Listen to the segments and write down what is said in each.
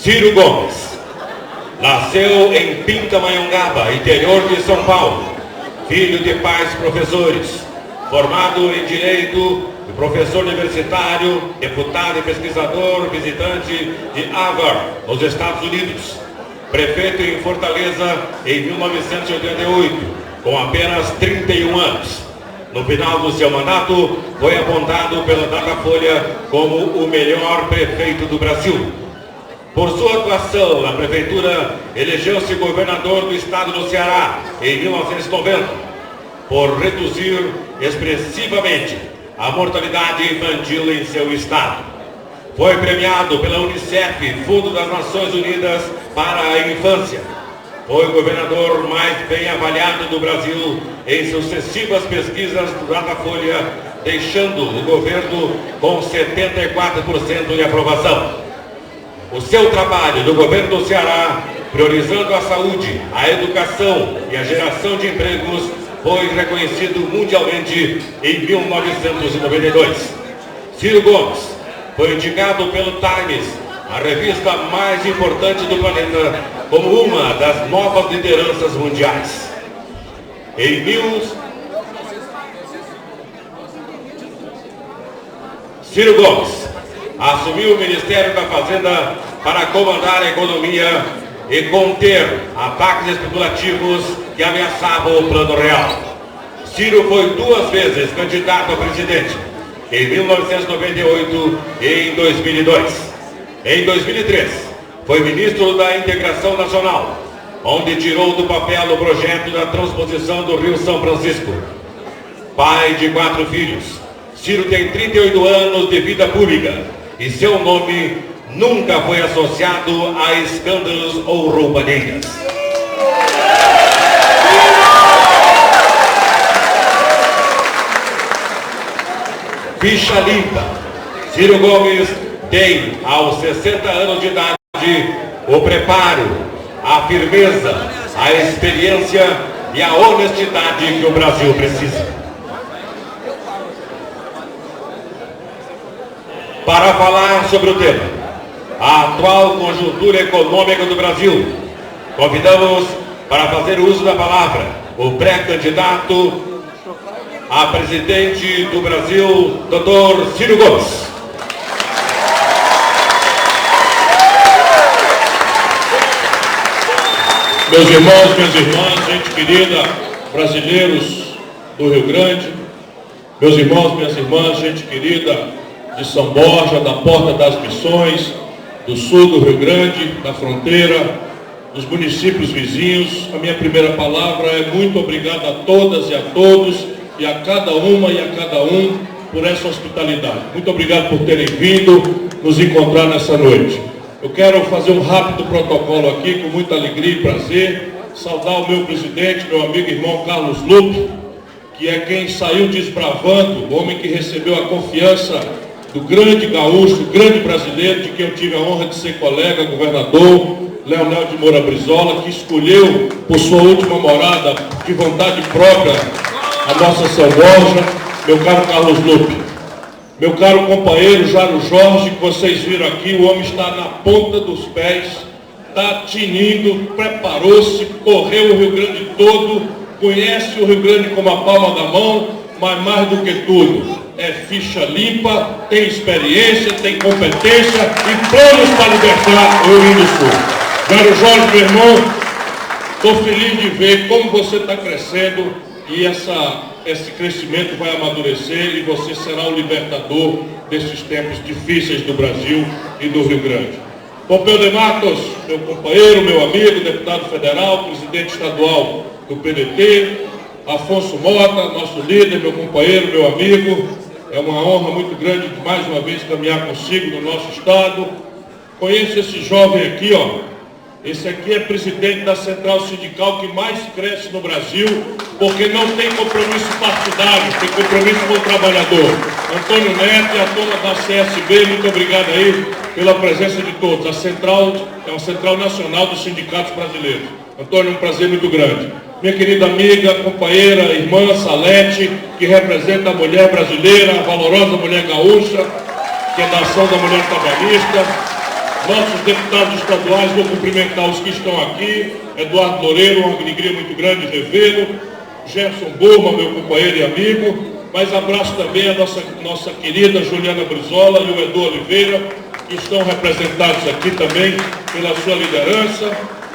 Ciro Gomes nasceu em Pindamonhangaba, interior de São Paulo, filho de pais professores, formado em Direito, professor universitário, deputado e pesquisador, visitante de Harvard, nos Estados Unidos, prefeito em Fortaleza em 1988, com apenas 31 anos. No final do seu mandato, foi apontado pela Datafolha como o melhor prefeito do Brasil. Por sua atuação na prefeitura, elegeu-se governador do estado do Ceará em 1990, por reduzir expressivamente a mortalidade infantil em seu estado. Foi premiado pela Unicef, Fundo das Nações Unidas para a Infância. Foi o governador mais bem avaliado do Brasil em sucessivas pesquisas do Datafolha, deixando o governo com 74% de aprovação. O seu trabalho no governo do Ceará, priorizando a saúde, a educação e a geração de empregos, foi reconhecido mundialmente em 1992. Ciro Gomes foi indicado pelo Times, a revista mais importante do planeta, como uma das novas lideranças mundiais. Ciro Gomes assumiu o Ministério da Fazenda para comandar a economia e conter ataques especulativos que ameaçavam o Plano Real. Ciro foi 2 vezes candidato a presidente, em 1998 e em 2002. Em 2003, foi ministro da Integração Nacional, onde tirou do papel o projeto da transposição do Rio São Francisco. Pai de 4 filhos, Ciro tem 38 anos de vida pública e seu nome nunca foi associado a escândalos ou roubalheiras. Ficha limpa. Ciro Gomes tem, aos 60 anos de idade, o preparo, a firmeza, a experiência e a honestidade que o Brasil precisa. Para falar sobre o tema, a atual conjuntura econômica do Brasil, convidamos para fazer uso da palavra o pré-candidato a presidente do Brasil, Dr. Ciro Gomes. Meus irmãos, minhas irmãs, gente querida, brasileiros do Rio Grande, meus irmãos, minhas irmãs, gente querida de São Borja, da Porta das Missões, do sul do Rio Grande, da fronteira, dos municípios vizinhos, a minha primeira palavra é muito obrigado a todas e a todos, e a cada uma e a cada um, por essa hospitalidade. Muito obrigado por terem vindo nos encontrar nessa noite. Eu quero fazer um rápido protocolo aqui, com muita alegria e prazer, saudar o meu presidente, meu amigo e irmão Carlos Lupe, que é quem saiu desbravando, o homem que recebeu a confiança do grande gaúcho, grande brasileiro, de quem eu tive a honra de ser colega, governador, Leonel de Moura Brizola, que escolheu por sua última morada, de vontade própria, a nossa São Borja, meu caro Carlos Lupe. Meu caro companheiro Jaro Jorge, que vocês viram aqui, o homem está na ponta dos pés, está tinindo, preparou-se, correu o Rio Grande todo, conhece o Rio Grande como a palma da mão, mas mais do que tudo, é ficha limpa, tem experiência, tem competência e planos para libertar o Rio Grande do Sul. Jaro Jorge, meu irmão, estou feliz de ver como você está crescendo e esse crescimento vai amadurecer e você será o libertador desses tempos difíceis do Brasil e do Rio Grande. Pompeu de Matos, meu companheiro, meu amigo, deputado federal, presidente estadual do PDT, Afonso Mota, nosso líder, meu companheiro, meu amigo, é uma honra muito grande de mais uma vez caminhar consigo no nosso estado. Conheço esse jovem aqui, ó. Esse aqui é presidente da central sindical que mais cresce no Brasil, porque não tem compromisso partidário, tem compromisso com o trabalhador. Antônio Neto e a turma da CSB, muito obrigado aí pela presença de todos. A central é uma central nacional dos sindicatos brasileiros. Antônio, um prazer muito grande. Minha querida amiga, companheira, irmã Salete, que representa a mulher brasileira, a valorosa mulher gaúcha, que é da ação da mulher trabalhista. nossos deputados estaduais, vou cumprimentar os que estão aqui, Eduardo Loureiro, uma alegria muito grande revê-lo, Gerson Burma, meu companheiro e amigo, mas abraço também a nossa querida Juliana Brizola e o Edu Oliveira, que estão representados aqui também pela sua liderança,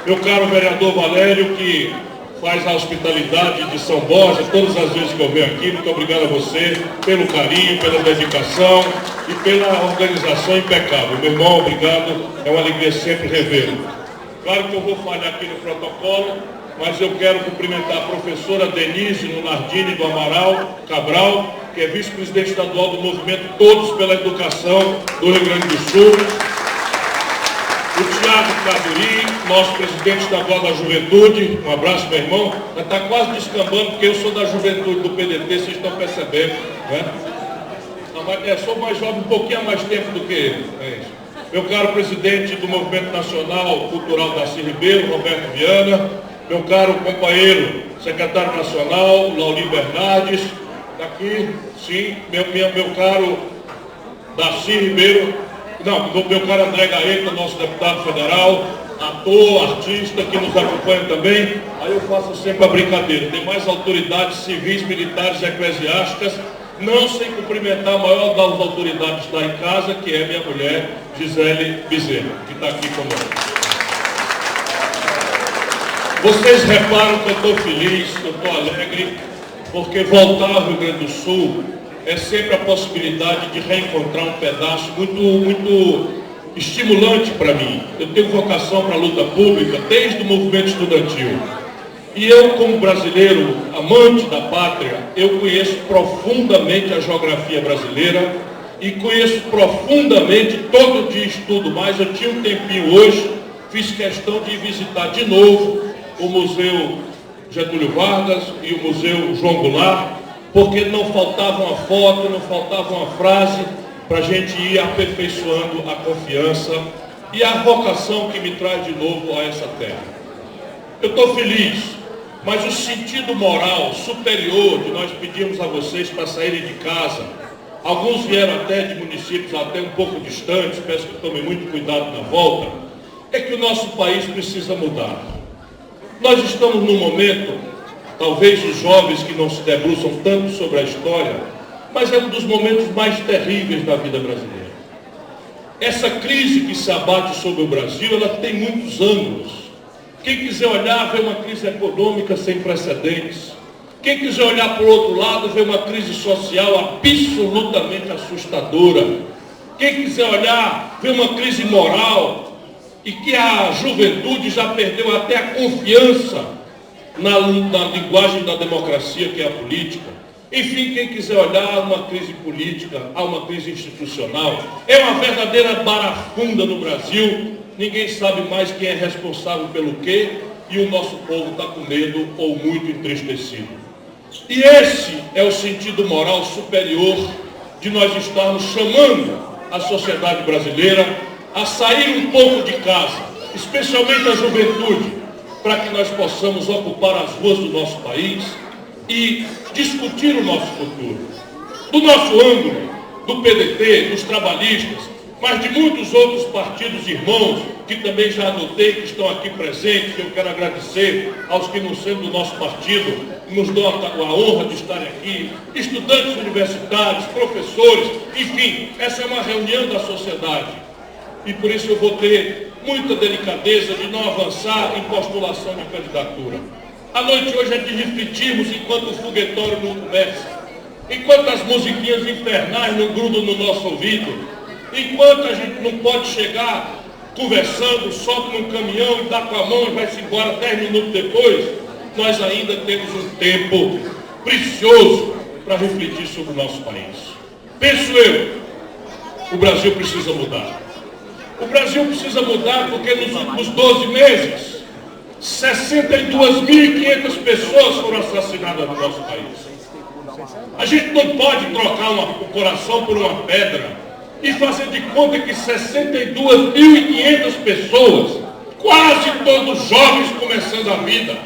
meu caro vereador Valério, que faz a hospitalidade de São Borja todas as vezes que eu venho aqui. Muito obrigado a você pelo carinho, pela dedicação e pela organização impecável. Meu irmão, obrigado, é uma alegria sempre revê-lo. Claro que eu vou falhar aqui no protocolo, mas eu quero cumprimentar a professora Denise Nunardini do Amaral Cabral, que é vice-presidente estadual do movimento Todos pela Educação do Rio Grande do Sul. O Tiago Caduri, nosso presidente estadual da Juventude, um abraço, meu irmão. Está quase descambando, porque eu sou da Juventude do PDT, vocês estão percebendo, né? Sou mais jovem, um pouquinho mais tempo do que ele. É isso. Meu caro presidente do Movimento Nacional Cultural Darcy Ribeiro, Roberto Viana. Meu caro companheiro, secretário nacional, Laulinho Bernardes. Está aqui, sim, meu caro Darcy Ribeiro. Não, meu caro André Gaeta, nosso deputado federal, ator, artista, que nos acompanha também. Aí eu faço sempre a brincadeira. Tem mais autoridades civis, militares e eclesiásticas, não sem cumprimentar a maior das autoridades lá em casa, que é minha mulher, Gisele Bezerra, que está aqui conosco. Vocês reparam que eu estou feliz, que eu estou alegre, porque voltar ao Rio Grande do Sul é sempre a possibilidade de reencontrar um pedaço muito estimulante para mim. Eu tenho vocação para a luta pública desde o movimento estudantil. E eu, como brasileiro, amante da pátria, eu conheço profundamente a geografia brasileira e conheço profundamente, todo dia estudo mais. Eu tinha um tempinho hoje, fiz questão de visitar de novo o Museu Getúlio Vargas e o Museu João Goulart, porque não faltava uma foto, não faltava uma frase para a gente ir aperfeiçoando a confiança e a vocação que me traz de novo a essa terra. Eu estou feliz, mas o sentido moral superior de nós pedirmos a vocês para saírem de casa, alguns vieram até de municípios até um pouco distantes, peço que tomem muito cuidado na volta, é que o nosso país precisa mudar. Nós estamos num momento, talvez os jovens que não se debruçam tanto sobre a história, mas é um dos momentos mais terríveis da vida brasileira. Essa crise que se abate sobre o Brasil, ela tem muitos ângulos. Quem quiser olhar, vê uma crise econômica sem precedentes. Quem quiser olhar para o outro lado, vê uma crise social absolutamente assustadora. Quem quiser olhar, vê uma crise moral, e que a juventude já perdeu até a confiança na linguagem da democracia, que é a política. Enfim, quem quiser olhar, há uma crise política, há uma crise institucional. É uma verdadeira barafunda no Brasil. Ninguém sabe mais quem é responsável pelo quê, e o nosso povo está com medo ou muito entristecido. E esse é o sentido moral superior de nós estarmos chamando a sociedade brasileira a sair um pouco de casa, especialmente a juventude, para que nós possamos ocupar as ruas do nosso país e discutir o nosso futuro. Do nosso ângulo, do PDT, dos trabalhistas, mas de muitos outros partidos irmãos, que também já anotei, que estão aqui presentes, que eu quero agradecer aos que não sendo do nosso partido, nos dão a honra de estarem aqui, estudantes universitários, professores, enfim, essa é uma reunião da sociedade. E por isso eu vou ter muita delicadeza de não avançar em postulação de candidatura. A noite hoje é de refletirmos enquanto o foguetório não começa, enquanto as musiquinhas infernais não grudam no nosso ouvido, enquanto a gente não pode chegar conversando, sobe num caminhão e dá com a mão e vai-se embora 10 minutos depois, nós ainda temos um tempo precioso para refletir sobre o nosso país. Penso eu, o Brasil precisa mudar. O Brasil precisa mudar porque nos últimos 12 meses, 62.500 pessoas foram assassinadas no nosso país. A gente não pode trocar o coração por uma pedra e fazer de conta que 62.500 pessoas, quase todos jovens começando a vida,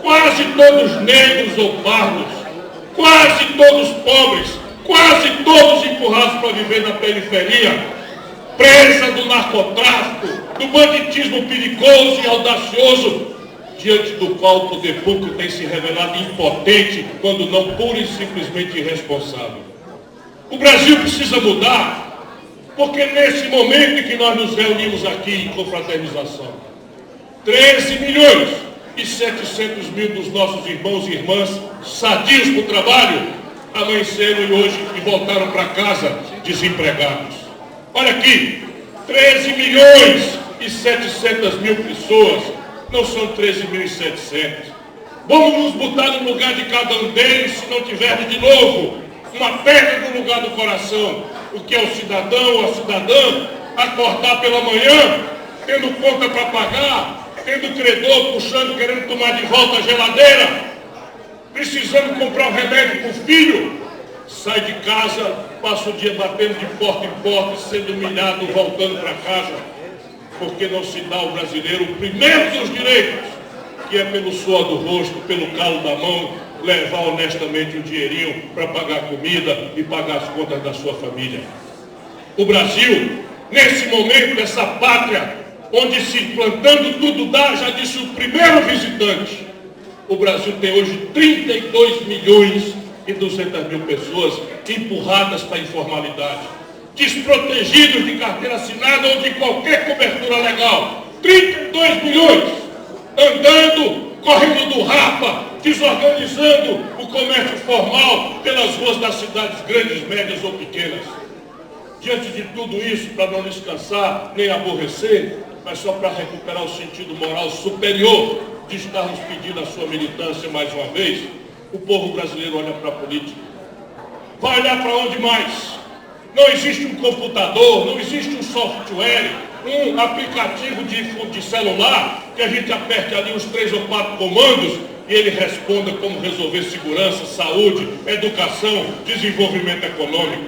quase todos negros ou pardos, quase todos pobres, quase todos empurrados para viver na periferia, presa do narcotráfico, do banditismo perigoso e audacioso, diante do qual o poder público tem se revelado impotente, quando não pura e simplesmente irresponsável. O Brasil precisa mudar, porque nesse momento em que nós nos reunimos aqui em confraternização, 13 milhões e 700 mil dos nossos irmãos e irmãs sadios para o trabalho amanheceram e hoje e voltaram para casa desempregados. Olha aqui, 13 milhões e 700 mil pessoas, não são 13.700. Vamos nos botar no lugar de cada um deles, se não tiver de novo uma pedra no lugar do coração. O que é o cidadão ou a cidadã acordar pela manhã, tendo conta para pagar, tendo credor puxando, querendo tomar de volta a geladeira, precisando comprar um remédio para o filho, sai de casa, passa o dia batendo de porta em porta, sendo humilhado, voltando para casa, porque não se dá ao brasileiro o primeiro dos direitos, que é pelo suor do rosto, pelo calo da mão, levar honestamente um dinheirinho para pagar a comida e pagar as contas da sua família. O Brasil, nesse momento, essa pátria, onde se plantando tudo dá, já disse o primeiro visitante, o Brasil tem hoje 32 milhões e 200 mil pessoas empurradas para a informalidade, desprotegidos de carteira assinada ou de qualquer cobertura legal. 32 milhões andando, correndo do rapa, desorganizando o comércio formal pelas ruas das cidades grandes, médias ou pequenas. Diante de tudo isso, para não descansar nem aborrecer, mas só para recuperar o sentido moral superior de estarmos pedindo a sua militância mais uma vez, o povo brasileiro olha para a política. Vai olhar para onde mais? Não existe um computador, não existe um software, um aplicativo de celular que a gente aperte ali uns 3 ou 4 comandos e ele responda como resolver segurança, saúde, educação, desenvolvimento econômico.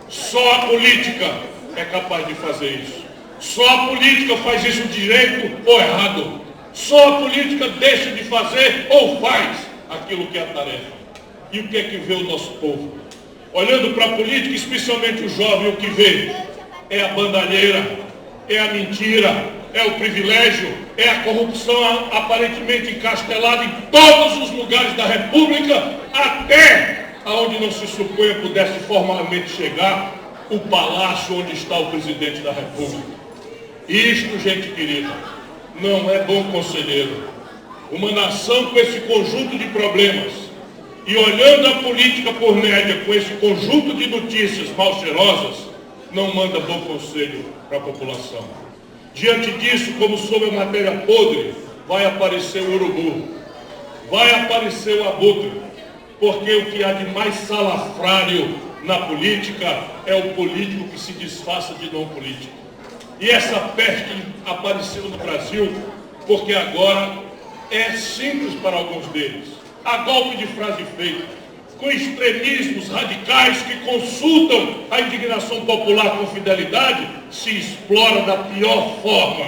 Só a política é capaz de fazer isso. Só a política faz isso direito ou errado. Só a política deixa de fazer ou faz aquilo que é a tarefa. E o que é que vê o nosso povo? Olhando para a política, especialmente o jovem, o que vê é a bandalheira, é a mentira, é o privilégio, é a corrupção aparentemente encastelada em todos os lugares da República, até aonde não se suponha pudesse formalmente chegar o palácio onde está o presidente da República. Isto, gente querida, não é bom conselheiro. Uma nação com esse conjunto de problemas e olhando a política por média com esse conjunto de notícias mal cheirosas, não manda bom conselho para a população. Diante disso, como sob a matéria podre, vai aparecer o urubu, vai aparecer o abutre, porque o que há de mais salafrário na política é o político que se disfarça de não político. E essa peste apareceu no Brasil porque agora é simples para alguns deles. A golpe de frase feita, com extremismos radicais que consultam a indignação popular com fidelidade, se explora da pior forma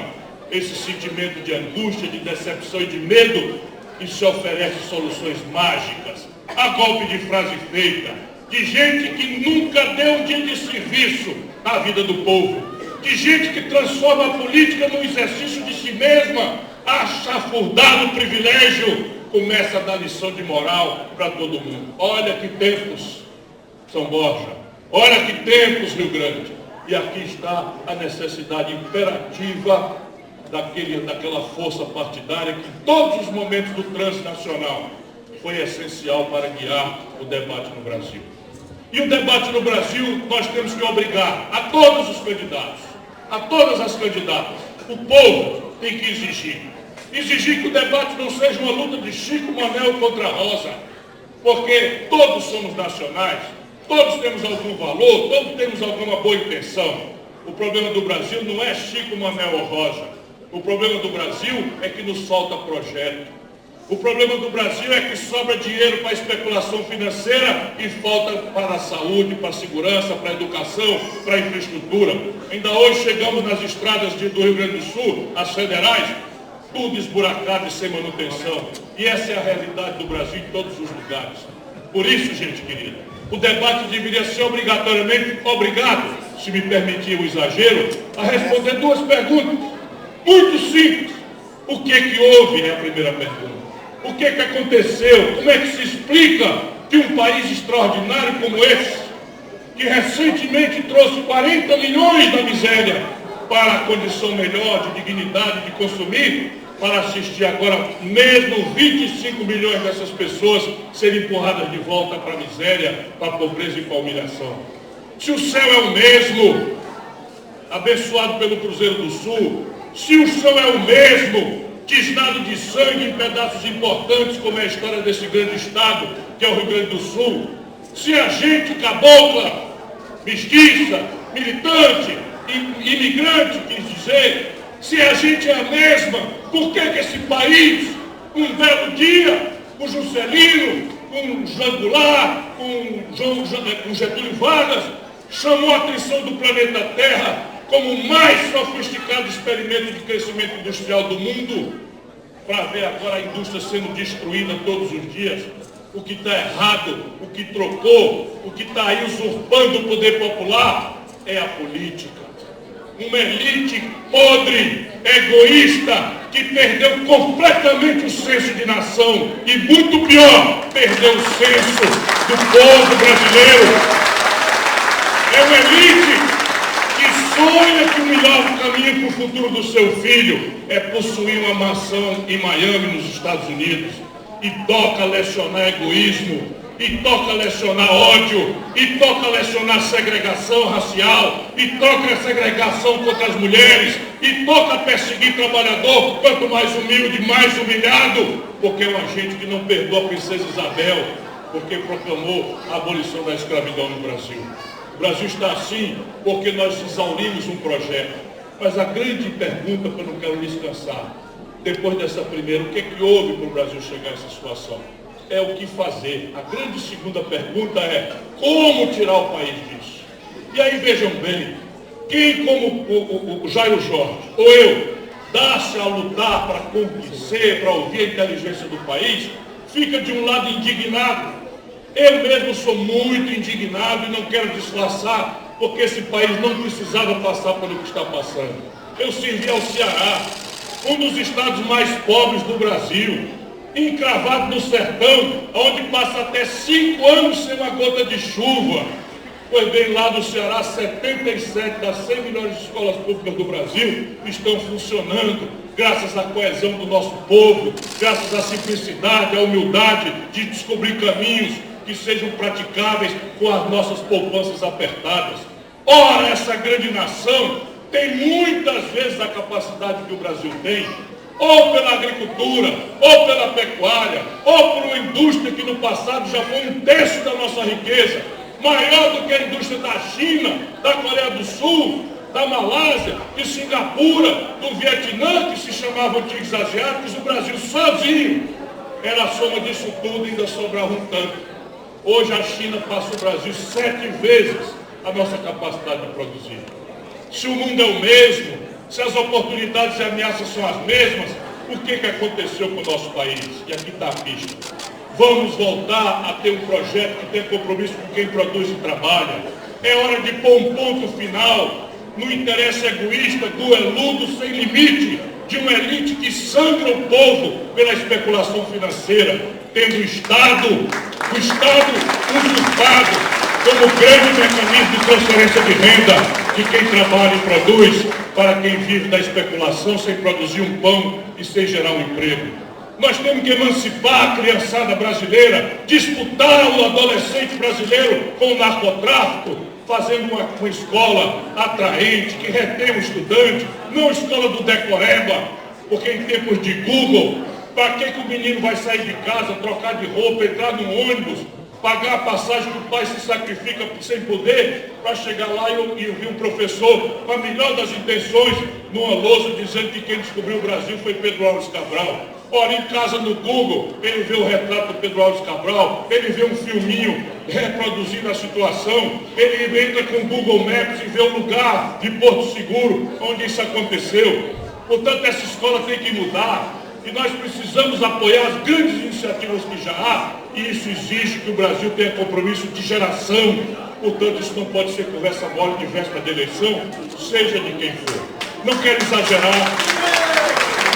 esse sentimento de angústia, de decepção e de medo e se oferece soluções mágicas. A golpe de frase feita, de gente que nunca deu um dia de serviço à vida do povo, de gente que transforma a política num exercício de si mesma, a chafurdar no privilégio, começa a dar lição de moral para todo mundo. Olha que tempos, São Borja, olha que tempos, Rio Grande. E aqui está a necessidade imperativa daquela força partidária que em todos os momentos do trânsito nacional foi essencial para guiar o debate no Brasil. E o debate no Brasil nós temos que obrigar a todos os candidatos, a todas as candidatas, o povo tem que exigir que o debate não seja uma luta de Chico Manel contra Rosa, porque todos somos nacionais, todos temos algum valor, todos temos alguma boa intenção. O problema do Brasil não é Chico Manel ou Rosa, o problema do Brasil é que nos falta projeto. O problema do Brasil é que sobra dinheiro para a especulação financeira e falta para a saúde, para a segurança, para a educação, para a infraestrutura. Ainda hoje chegamos nas estradas do Rio Grande do Sul, as federais, tudo esburacado e sem manutenção. E essa é a realidade do Brasil em todos os lugares. Por isso, gente querida, o debate deveria ser obrigatoriamente obrigado se me permitir o exagero, a responder duas perguntas muito simples. O que houve é a primeira pergunta. O que aconteceu? Como é que se explica que um país extraordinário como esse, que recentemente trouxe 40 milhões da miséria para a condição melhor de dignidade de consumir, para assistir agora mesmo 25 milhões dessas pessoas serem empurradas de volta para a miséria, para a pobreza e para a humilhação? Se o céu é o mesmo, abençoado pelo Cruzeiro do Sul, se o céu é o mesmo, tisnado de sangue em pedaços importantes, como é a história desse grande estado, que é o Rio Grande do Sul, se a gente cabocla, mestiça, militante, imigrante, quis dizer, se a gente é a mesma, por que esse país, um belo dia, com Juscelino, com João Goulart, com Getúlio Vargas, chamou a atenção do planeta Terra como o mais sofisticado experimento de crescimento industrial do mundo, para ver agora a indústria sendo destruída todos os dias? O que está errado, o que trocou, o que está aí usurpando o poder popular é a política. Uma elite podre, egoísta, que perdeu completamente o senso de nação e, muito pior, perdeu o senso do povo brasileiro. É uma elite que sonha que o melhor caminho para o futuro do seu filho é possuir uma mansão em Miami, nos Estados Unidos, e toca lecionar egoísmo, e toca lecionar ódio, e toca lecionar segregação racial, e toca a segregação contra as mulheres, e toca perseguir trabalhador, quanto mais humilde, mais humilhado, porque é um agente que não perdoa a princesa Isabel, porque proclamou a abolição da escravidão no Brasil. O Brasil está assim porque nós exaurimos um projeto. Mas a grande pergunta, que eu não quero me descansar, depois dessa primeira, o que houve para o Brasil chegar a essa situação? É o que fazer. A grande segunda pergunta é como tirar o país disso? E aí vejam bem, quem como o Jairo Jorge, ou eu, dá-se a lutar para convencer, para ouvir a inteligência do país, fica de um lado indignado. Eu mesmo sou muito indignado e não quero disfarçar, porque esse país não precisava passar pelo que está passando. Eu servi ao Ceará, um dos estados mais pobres do Brasil, encravado no sertão, onde passa até 5 anos sem uma gota de chuva. Pois bem, lá no Ceará, 77 das 100 melhores escolas públicas do Brasil estão funcionando, graças à coesão do nosso povo, graças à simplicidade, à humildade de descobrir caminhos que sejam praticáveis com as nossas poupanças apertadas. Ora, essa grande nação tem muitas vezes a capacidade que o Brasil tem, ou pela agricultura, ou pela pecuária, ou por uma indústria que no passado já foi 1/3 da nossa riqueza, maior do que a indústria da China, da Coreia do Sul, da Malásia, de Singapura, do Vietnã, que se chamavam antigos asiáticos. O Brasil sozinho era a soma disso tudo e ainda sobrava um tanto. Hoje a China passa o Brasil 7 vezes a nossa capacidade de produzir. Se o mundo é o mesmo, se as oportunidades e ameaças são as mesmas, o que aconteceu com o nosso país? E aqui está a pista. Vamos voltar a ter um projeto que tenha compromisso com quem produz e trabalha. É hora de pôr um ponto final no interesse egoísta, dueludo, sem limite, de uma elite que sangra o povo pela especulação financeira, tendo o Estado usurpado como grande mecanismo de transferência de renda de quem trabalha e produz para quem vive da especulação sem produzir um pão e sem gerar um emprego. Nós temos que emancipar a criançada brasileira, disputar o adolescente brasileiro com o narcotráfico, fazendo uma escola atraente, que retém o estudante, não a escola do decoreba, porque em tempos de Google, para que o menino vai sair de casa, trocar de roupa, entrar num ônibus, pagar a passagem que o pai se sacrifica sem poder, para chegar lá e ouvir um professor com a melhor das intenções, numa lousa, dizendo que quem descobriu o Brasil foi Pedro Álvares Cabral. Ora, em casa no Google, ele vê o retrato do Pedro Álvares Cabral, ele vê um filminho reproduzindo a situação, ele entra com o Google Maps e vê o lugar de Porto Seguro onde isso aconteceu. Portanto, essa escola tem que mudar e nós precisamos apoiar as grandes iniciativas que já há, e isso exige que o Brasil tenha compromisso de geração Portanto, isso não pode ser conversa mole de véspera de eleição, seja de quem for. Não quero exagerar,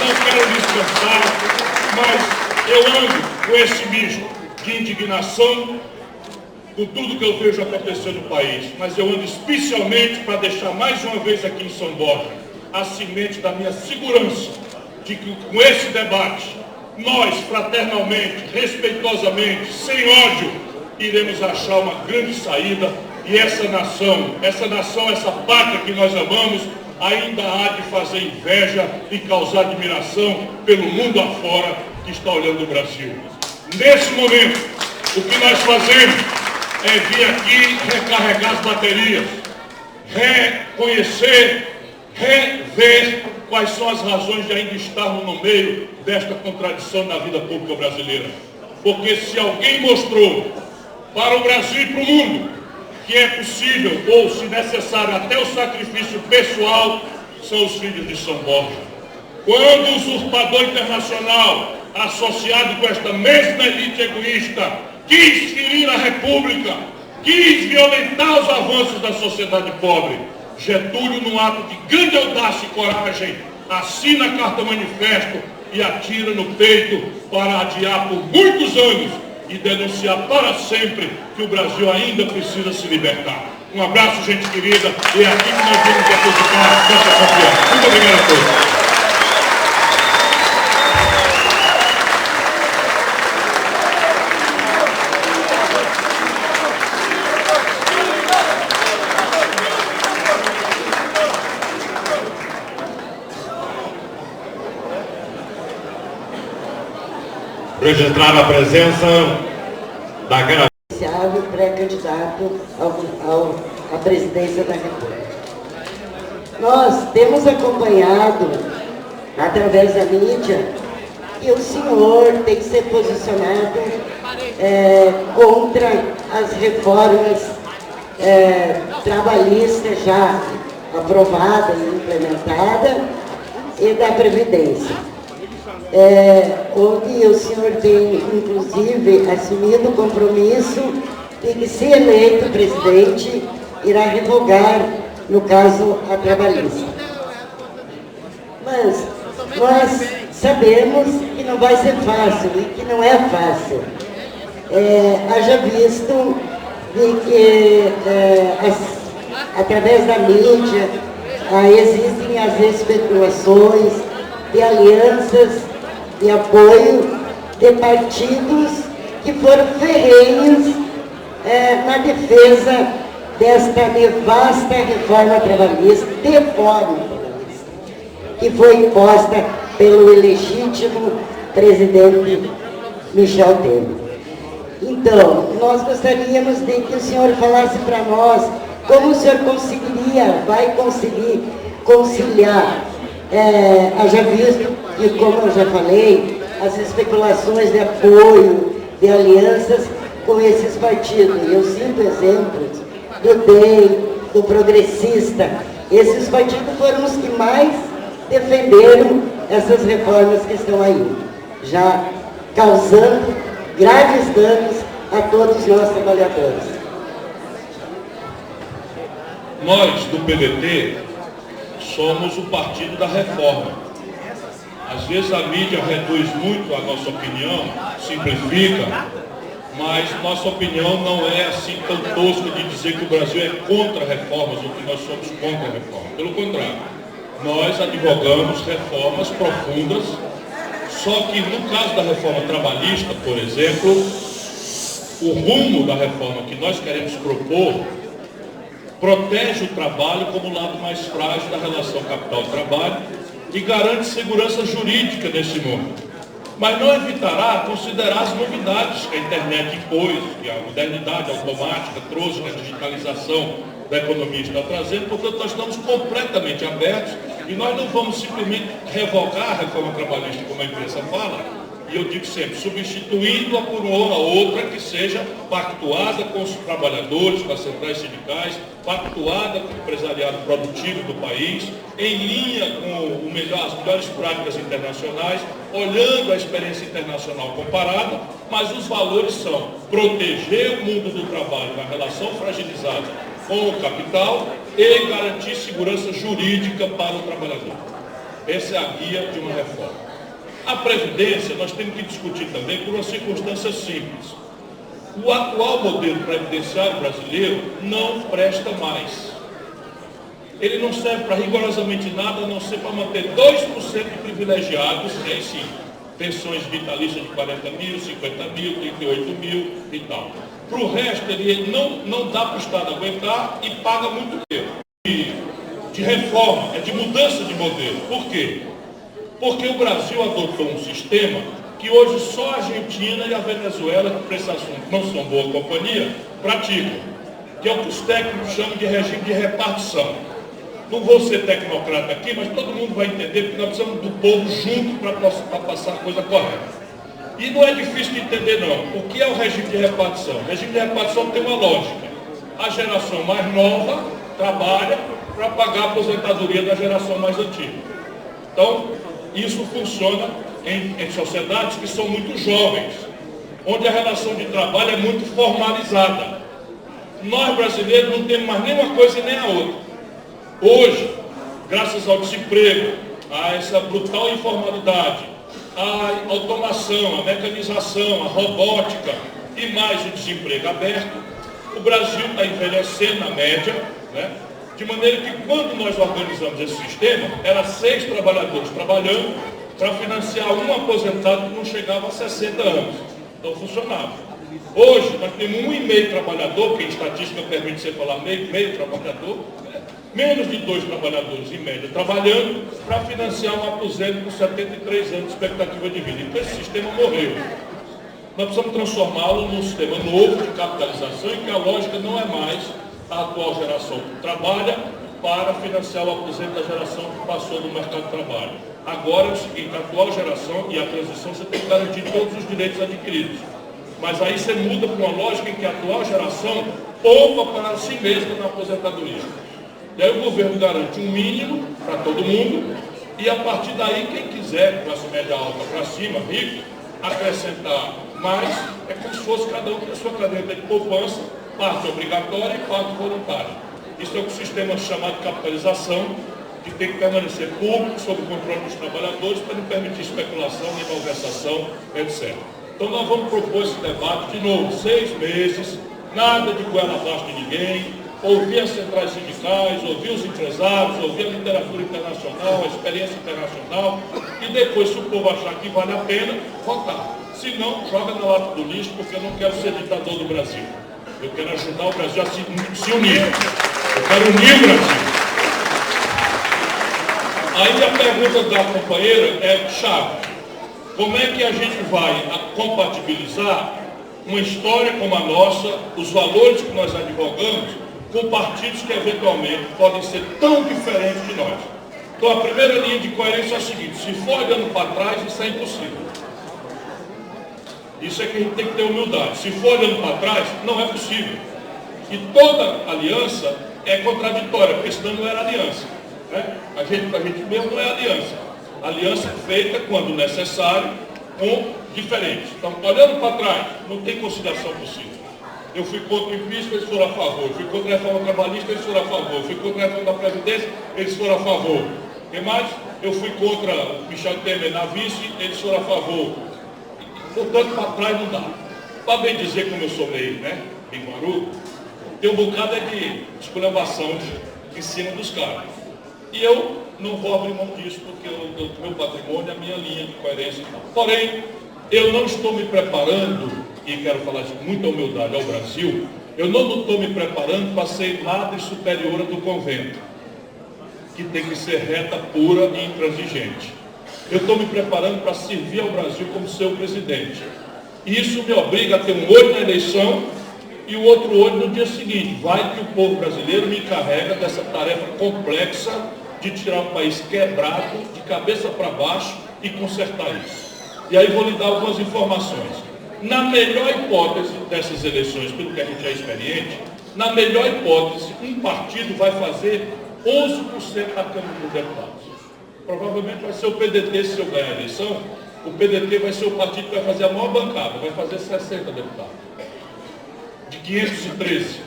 não quero descansar, mas eu ando com esse misto de indignação com tudo que eu vejo acontecer no país, mas eu ando especialmente para deixar mais uma vez aqui em São Borja a semente da minha segurança de que com esse debate, nós fraternalmente, respeitosamente, sem ódio, iremos achar uma grande saída e essa nação, essa pátria que nós amamos, ainda há de fazer inveja e causar admiração pelo mundo afora que está olhando o Brasil. Nesse momento, o que nós fazemos é vir aqui recarregar as baterias, reconhecer, rever quais são as razões de ainda estarmos no meio desta contradição na vida pública brasileira. Porque se alguém mostrou para o Brasil e para o mundo que é possível, ou se necessário, até o sacrifício pessoal, são os filhos de São Borja. Quando o usurpador internacional, associado com esta mesma elite egoísta, quis ferir a República, quis violentar os avanços da sociedade pobre, Getúlio, num ato de grande audácia e coragem, assina a carta manifesto e atira no peito para adiar por muitos anos e denunciar para sempre que o Brasil ainda precisa se libertar. Um abraço, gente querida, e é aqui que nós vamos depositar nossa confiança. Muito obrigado a todos. Registrar a presença da pré-candidato à presidência da República. Nós temos acompanhado, através da mídia, que o senhor tem se posicionado contra as reformas trabalhistas já aprovada e implementada e da Previdência. Onde o senhor tem, inclusive, assumido o compromisso de que, se eleito presidente, irá revogar, no caso, a trabalhista. Mas nós sabemos que não vai ser fácil e que não é fácil. Haja visto de que, através da mídia, existem as especulações de alianças de apoio de partidos que foram ferrenhos na defesa desta nevasta reforma trabalhista, que foi imposta pelo ilegítimo presidente Michel Temer. Então, nós gostaríamos de que o senhor falasse para nós como o senhor vai conseguir conciliar, haja visto que, como eu já falei, as especulações de apoio, de alianças com esses partidos. Eu cito exemplos do DEM, do Progressista. Esses partidos foram os que mais defenderam essas reformas que estão aí, já causando graves danos a todos nós trabalhadores. Nós, do PDT, somos o partido da reforma. Às vezes a mídia reduz muito a nossa opinião, simplifica, mas nossa opinião não é assim tão tosca de dizer que o Brasil é contra reformas ou que nós somos contra a reforma. Pelo contrário, nós advogamos reformas profundas, só que no caso da reforma trabalhista, por exemplo, o rumo da reforma que nós queremos propor protege o trabalho como o lado mais frágil da relação capital-trabalho e garante segurança jurídica nesse mundo. Mas não evitará considerar as novidades que a internet impôs, que a modernidade automática trouxe, que a digitalização da economia está trazendo. Portanto, nós estamos completamente abertos e nós não vamos simplesmente revogar a reforma trabalhista, como a imprensa fala, e eu digo sempre, substituindo-a por uma outra que seja pactuada com os trabalhadores, com as centrais sindicais, pactuada com o empresariado produtivo do país, em linha com as melhores práticas internacionais, olhando a experiência internacional comparada, mas os valores são proteger o mundo do trabalho na relação fragilizada com o capital e garantir segurança jurídica para o trabalhador. Essa é a guia de uma reforma. A Previdência, nós temos que discutir também por uma circunstância simples. O atual modelo previdenciário brasileiro não presta mais. Ele não serve para rigorosamente nada, a não ser para manter 2% de privilegiados, aí sim, pensões vitalícias de 40 mil, 50 mil, 38 mil e tal. Para o resto, ele não dá para o Estado aguentar e paga muito tempo. De reforma, é de mudança de modelo. Por quê? Porque o Brasil adotou um sistema que hoje só a Argentina e a Venezuela, que para esse assunto não são boa companhia, praticam, que é o que os técnicos chamam de regime de repartição. Não vou ser tecnocrata aqui, mas todo mundo vai entender, porque nós precisamos do povo junto para passar a coisa correta. E não é difícil de entender, não. O que é o regime de repartição? O regime de repartição tem uma lógica. A geração mais nova trabalha para pagar a aposentadoria da geração mais antiga. Então, isso funciona em sociedades que são muito jovens, onde a relação de trabalho é muito formalizada. Nós, brasileiros, não temos mais nem uma coisa nem a outra. Hoje, graças ao desemprego, a essa brutal informalidade, a automação, a mecanização, a robótica e mais o desemprego aberto, o Brasil está envelhecendo na média, né? De maneira que quando nós organizamos esse sistema, era 6 trabalhadores trabalhando para financiar um aposentado que não chegava a 60 anos. Então funcionava. Hoje nós temos 1,5 trabalhador, que em estatística permite você falar meio trabalhador, menos de 2 trabalhadores em média trabalhando para financiar um aposento com 73 anos de expectativa de vida. Então esse sistema morreu. Nós precisamos transformá-lo num sistema novo de capitalização em que a lógica não é mais a atual geração que trabalha para financiar o aposento da geração que passou no mercado de trabalho. Agora é o seguinte, a atual geração e a transição você tem que garantir todos os direitos adquiridos. Mas aí você muda para uma lógica em que a atual geração poupa para si mesma na aposentadoria. E aí o governo garante um mínimo para todo mundo e a partir daí quem quiser, classe média alta para cima, rico, acrescentar mais, é como se fosse cada um com a sua caderneta de poupança, parte obrigatória e parte voluntária. Isso é o que o sistema chama de capitalização, que tem que permanecer público, sob o controle dos trabalhadores, para não permitir especulação, malversação, etc. Então nós vamos propor esse debate de novo, 6 meses, nada de goela abaixo de ninguém, ouvir as centrais sindicais, ouvir os empresários, ouvir a literatura internacional, a experiência internacional, e depois, se o povo achar que vale a pena, votar. Se não, joga na lata do lixo, porque eu não quero ser ditador do Brasil. Eu quero ajudar o Brasil a se unir. Eu quero unir o Brasil. Aí a pergunta da companheira é chave. Como é que a gente vai compatibilizar uma história como a nossa, os valores que nós advogamos, com partidos que eventualmente podem ser tão diferentes de nós? Então a primeira linha de coerência é a seguinte: se for olhando para trás, isso é impossível. Isso é que a gente tem que ter humildade. Se for olhando para trás, não é possível. E toda aliança é contraditória, porque senão não era aliança. Né? A gente mesmo não é aliança. Aliança é feita quando necessário, com diferentes. Então, olhando para trás, não tem conciliação possível. Eu fui contra o impeachment, eles foram a favor. Eu fui contra a reforma trabalhista, eles foram a favor. Eu fui contra a reforma da Previdência, eles foram a favor. O que mais? Eu fui contra o Michel Temer na vice, eles foram a favor. Portanto, para trás não dá. Para bem dizer, como eu sou meio, né, binguaru, tem um bocado de esculhambação em cima dos caras. E eu não vou abrir mão disso, porque o meu patrimônio é a minha linha de coerência. Porém, eu não estou me preparando, e quero falar isso com muita humildade ao Brasil, eu não estou me preparando para ser madre superiora do convento, que tem que ser reta, pura e intransigente. Eu estou me preparando para servir ao Brasil como seu presidente. E isso me obriga a ter um olho na eleição e o outro olho no dia seguinte. Vai que o povo brasileiro me encarrega dessa tarefa complexa de tirar o país quebrado, de cabeça para baixo e consertar isso. E aí vou lhe dar algumas informações. Na melhor hipótese dessas eleições, pelo que a gente é experiente, na melhor hipótese, um partido vai fazer 11% da Câmara dos Deputados. Provavelmente vai ser o PDT, se eu ganhar a eleição, o PDT vai ser o partido que vai fazer a maior bancada, vai fazer 60 deputados. De 513.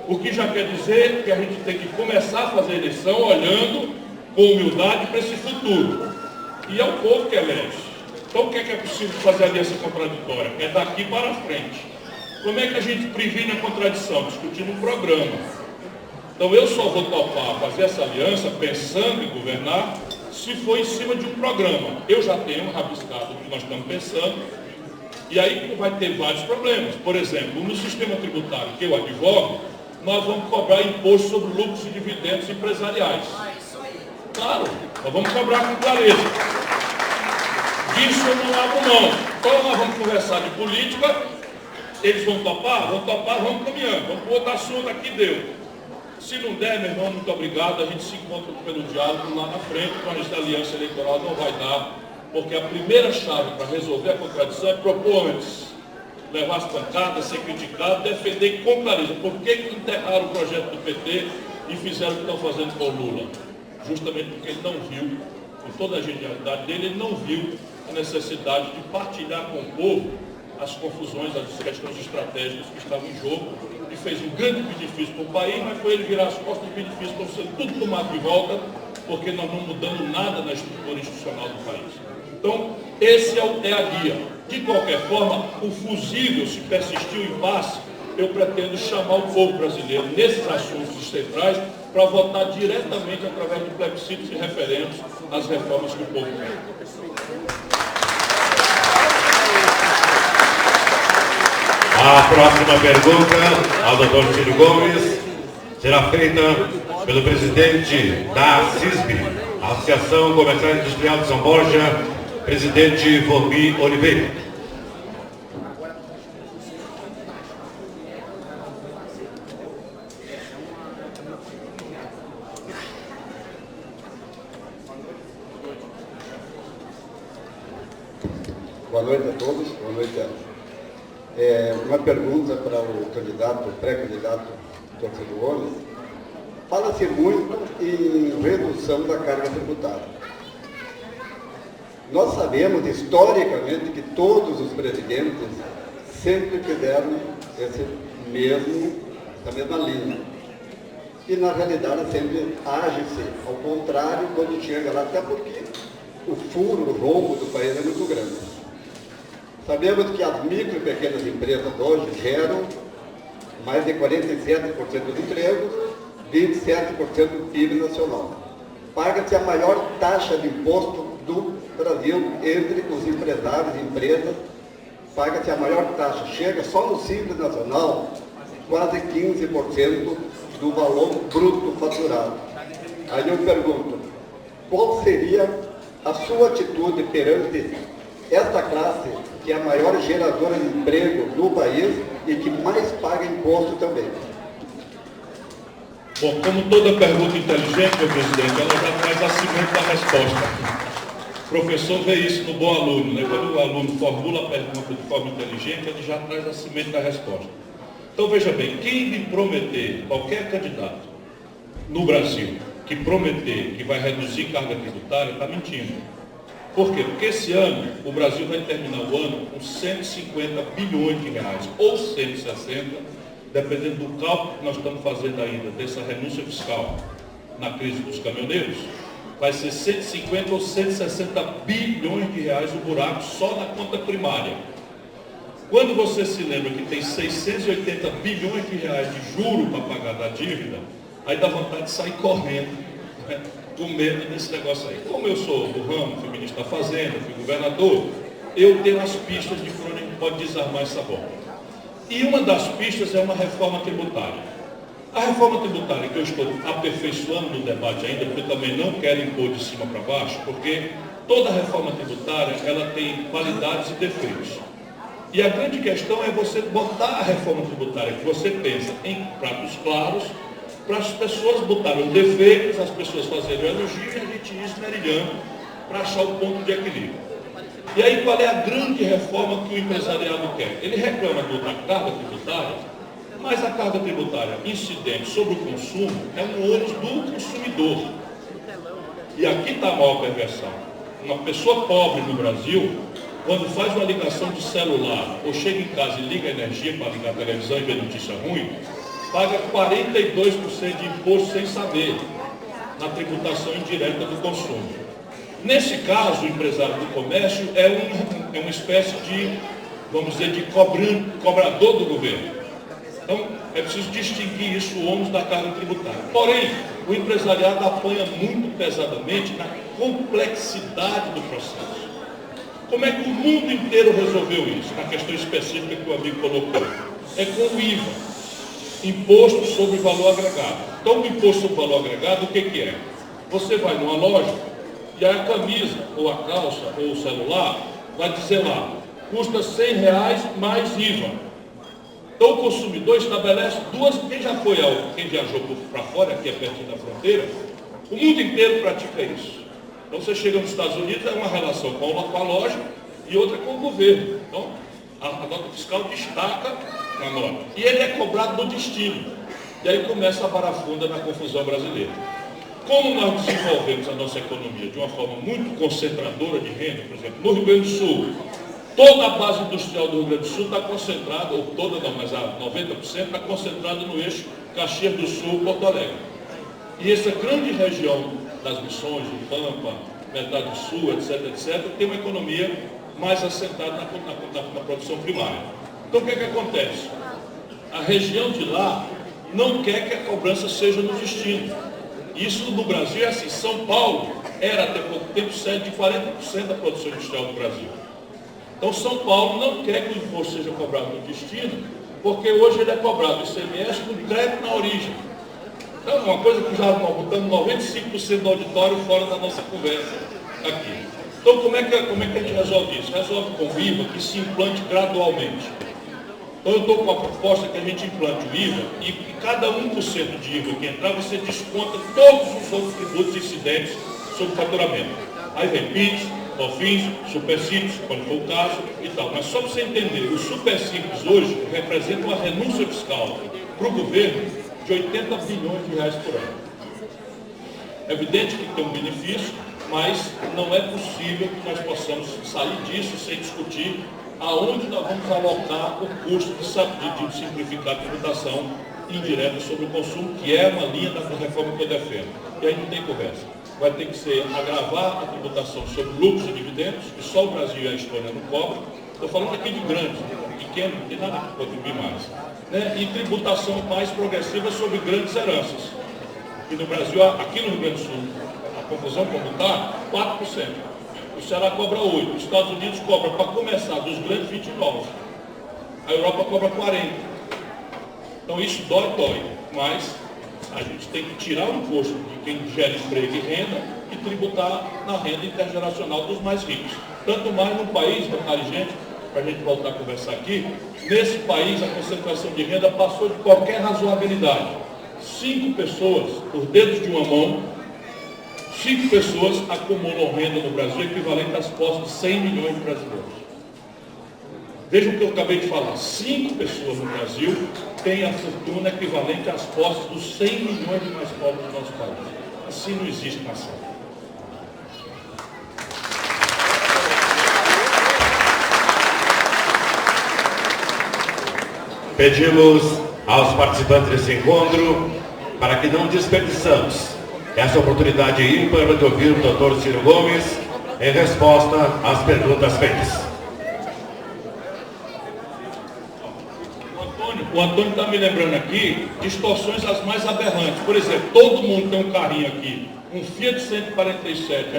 O que já quer dizer que a gente tem que começar a fazer a eleição olhando com humildade para esse futuro. E é o povo que elege. Então o que é possível fazer aliança contraditória? É daqui para frente. Como é que a gente previne a contradição? Discutindo um programa. Então eu só vou topar fazer essa aliança pensando em governar se for em cima de um programa. Eu já tenho rabiscado o que nós estamos pensando, e aí vai ter vários problemas. Por exemplo, no sistema tributário que eu advogo, nós vamos cobrar imposto sobre lucros e dividendos empresariais. Claro, nós vamos cobrar com clareza. Disso eu não abro mão. Então nós vamos conversar de política, eles vão topar, vamos caminhando, vamos para outro assunto aqui, deu. Se não der, meu irmão, muito obrigado, a gente se encontra pelo diálogo lá na frente, mas a aliança eleitoral não vai dar, porque a primeira chave para resolver a contradição é propor antes, levar as pancadas, ser criticado, defender com clareza. Por que enterraram o projeto do PT e fizeram o que estão fazendo com o Lula? Justamente porque ele não viu, com toda a genialidade dele, ele não viu a necessidade de partilhar com o povo as confusões, as questões estratégicas que estavam em jogo, e fez um grande benefício para o país, mas foi ele virar as costas do benefício para ser tudo tomado de volta, porque nós não mudamos nada na estrutura institucional do país. Então, esse é a guia. De qualquer forma, o fusível, se persistir o impasse, eu pretendo chamar o povo brasileiro nesses assuntos centrais para votar diretamente através de plebiscitos e referendos às reformas que o povo quer. A próxima pergunta ao Dr. Ciro Gomes será feita pelo presidente da ACISB, Associação Comercial e Industrial de São Borja, presidente Volpi Oliveira. Boa noite a todos, boa noite a uma pergunta para o candidato, pré-candidato Dr. Ciro Gomes. Fala-se muito em redução da carga tributária. Nós sabemos, historicamente, que todos os presidentes sempre fizeram essa mesma linha. E, na realidade, sempre age-se ao contrário quando chega lá, até porque o furo, o rombo do país é muito grande. Sabemos que as micro e pequenas empresas hoje geram mais de 47% dos empregos, 27% do PIB nacional. Paga-se a maior taxa de imposto do Brasil entre os empresários e empresas, paga-se a maior taxa. Chega só no Simples Nacional, quase 15% do valor bruto faturado. Aí eu pergunto, qual seria a sua atitude perante esta classe, que é a maior geradora de emprego do país e que mais paga imposto também? Bom, como toda pergunta inteligente, meu presidente, ela já traz a cimento da resposta. O professor vê isso no bom aluno, né? Quando o aluno formula a pergunta de forma inteligente, ele já traz a cimento da resposta. Então, veja bem, quem me prometer, qualquer candidato no Brasil, que prometer que vai reduzir carga tributária, está mentindo. Por quê? Porque esse ano, o Brasil vai terminar o ano com 150 bilhões de reais, ou 160, dependendo do cálculo que nós estamos fazendo ainda, dessa renúncia fiscal na crise dos caminhoneiros, vai ser 150 ou 160 bilhões de reais o buraco só na conta primária. Quando você se lembra que tem 680 bilhões de reais de juro para pagar da dívida, aí dá vontade de sair correndo, né, com medo desse negócio aí. Como eu sou do ramo, fui ministro da Fazenda, fui governador, eu tenho as pistas de por onde a gente pode desarmar essa bomba. E uma das pistas é uma reforma tributária. A reforma tributária que eu estou aperfeiçoando no debate ainda, porque eu também não quero impor de cima para baixo, porque toda reforma tributária ela tem qualidades e defeitos. E a grande questão é você botar a reforma tributária que você pensa em pratos claros, para as pessoas botarem os defeitos, as pessoas fazerem o elogio e a gente ir esmerilhando para achar o ponto de equilíbrio. E aí qual é a grande reforma que o empresariado quer? Ele reclama da carga tributária, mas a carga tributária incidente sobre o consumo é um ônus do consumidor. E aqui está a maior perversão. Uma pessoa pobre no Brasil, quando faz uma ligação de celular, ou chega em casa e liga a energia para ligar a televisão e ver notícia ruim, paga 42% de imposto sem saber, na tributação indireta do consumo. Nesse caso, o empresário do comércio é uma espécie de, vamos dizer, de cobrador do governo. Então, é preciso distinguir isso, o ônus da carga tributária. Porém, o empresariado apanha muito pesadamente na complexidade do processo. Como é que o mundo inteiro resolveu isso? Na questão específica que o amigo colocou. É com o IVA, Imposto sobre Valor Agregado. Então, o Imposto sobre Valor Agregado, o que é? Você vai numa loja e a camisa, ou a calça, ou o celular, vai dizer lá, custa R$100 mais IVA. Então o consumidor estabelece duas, quem viajou para fora, aqui é pertinho da fronteira, o mundo inteiro pratica isso. Então você chega nos Estados Unidos, é uma relação com a loja e outra com o governo. Então a nota fiscal destaca na nota. E ele é cobrado no destino. E aí começa a barafunda na confusão brasileira. Como nós desenvolvemos a nossa economia de uma forma muito concentradora de renda, por exemplo, no Rio Grande do Sul, toda a base industrial do Rio Grande do Sul está concentrada, ou toda não, mas a 90% está concentrada no eixo Caxias do Sul, Porto Alegre. E essa grande região das Missões, do Pampa, metade sul, etc., tem uma economia mais assentada na produção primária. Então o que acontece? A região de lá não quer que a cobrança seja no destino. Isso no Brasil é assim. São Paulo era até pouco tempo sede de 40% da produção industrial do Brasil. Então São Paulo não quer que o imposto seja cobrado no destino, porque hoje ele é cobrado ICMS com crédito na origem. Então é uma coisa que já nós botamos 95% do auditório fora da nossa conversa aqui. Então como é que a gente resolve isso? Resolve com o IVA que se implante gradualmente. Então eu estou com a proposta que a gente implante o IVA e cada 1% de IVA que entrar, você desconta todos os outros tributos incidentes sobre o faturamento. Aí vem PIS, COFINS, Supersídios, quando for o caso e tal. Mas só para você entender, os Supersídios hoje representam uma renúncia fiscal para o governo de 80 bilhões de reais por ano. É evidente que tem um benefício, mas não é possível que nós possamos sair disso sem discutir aonde nós vamos alocar o custo de simplificar a tributação indireta sobre o consumo, que é uma linha da reforma que eu defendo. E aí não tem conversa. Vai ter que ser agravar a tributação sobre lucros e dividendos, que só o Brasil e a Estônia não cobram. Estou falando aqui de grandes, pequeno, não tem nada que contribuir mais. Né? E tributação mais progressiva sobre grandes heranças. E no Brasil, aqui no Rio Grande do Sul, a confusão como está, 4%. O Ceará cobra 8%, os Estados Unidos cobra, para começar, dos grandes 29%. A Europa cobra 40%. Então isso dói, mas a gente tem que tirar o imposto de quem gera emprego e renda e tributar na renda intergeracional dos mais ricos. Tanto mais num país, detalhe, gente, para a gente voltar a conversar aqui, nesse país a concentração de renda passou de qualquer razoabilidade. 5 pessoas, por dedos de uma mão, 5 pessoas acumulam renda no Brasil equivalente às posses de 100 milhões de brasileiros. Vejam o que eu acabei de falar. 5 pessoas no Brasil têm a fortuna equivalente às posses dos 100 milhões de mais pobres do nosso país. Assim não existe nação. Pedimos aos participantes desse encontro para que não desperdiçamos essa oportunidade ímpar de ouvir o Dr. Ciro Gomes em resposta às perguntas feitas. O Antônio está me lembrando aqui distorções as mais aberrantes. Por exemplo, todo mundo tem um carrinho aqui, um Fiat 147,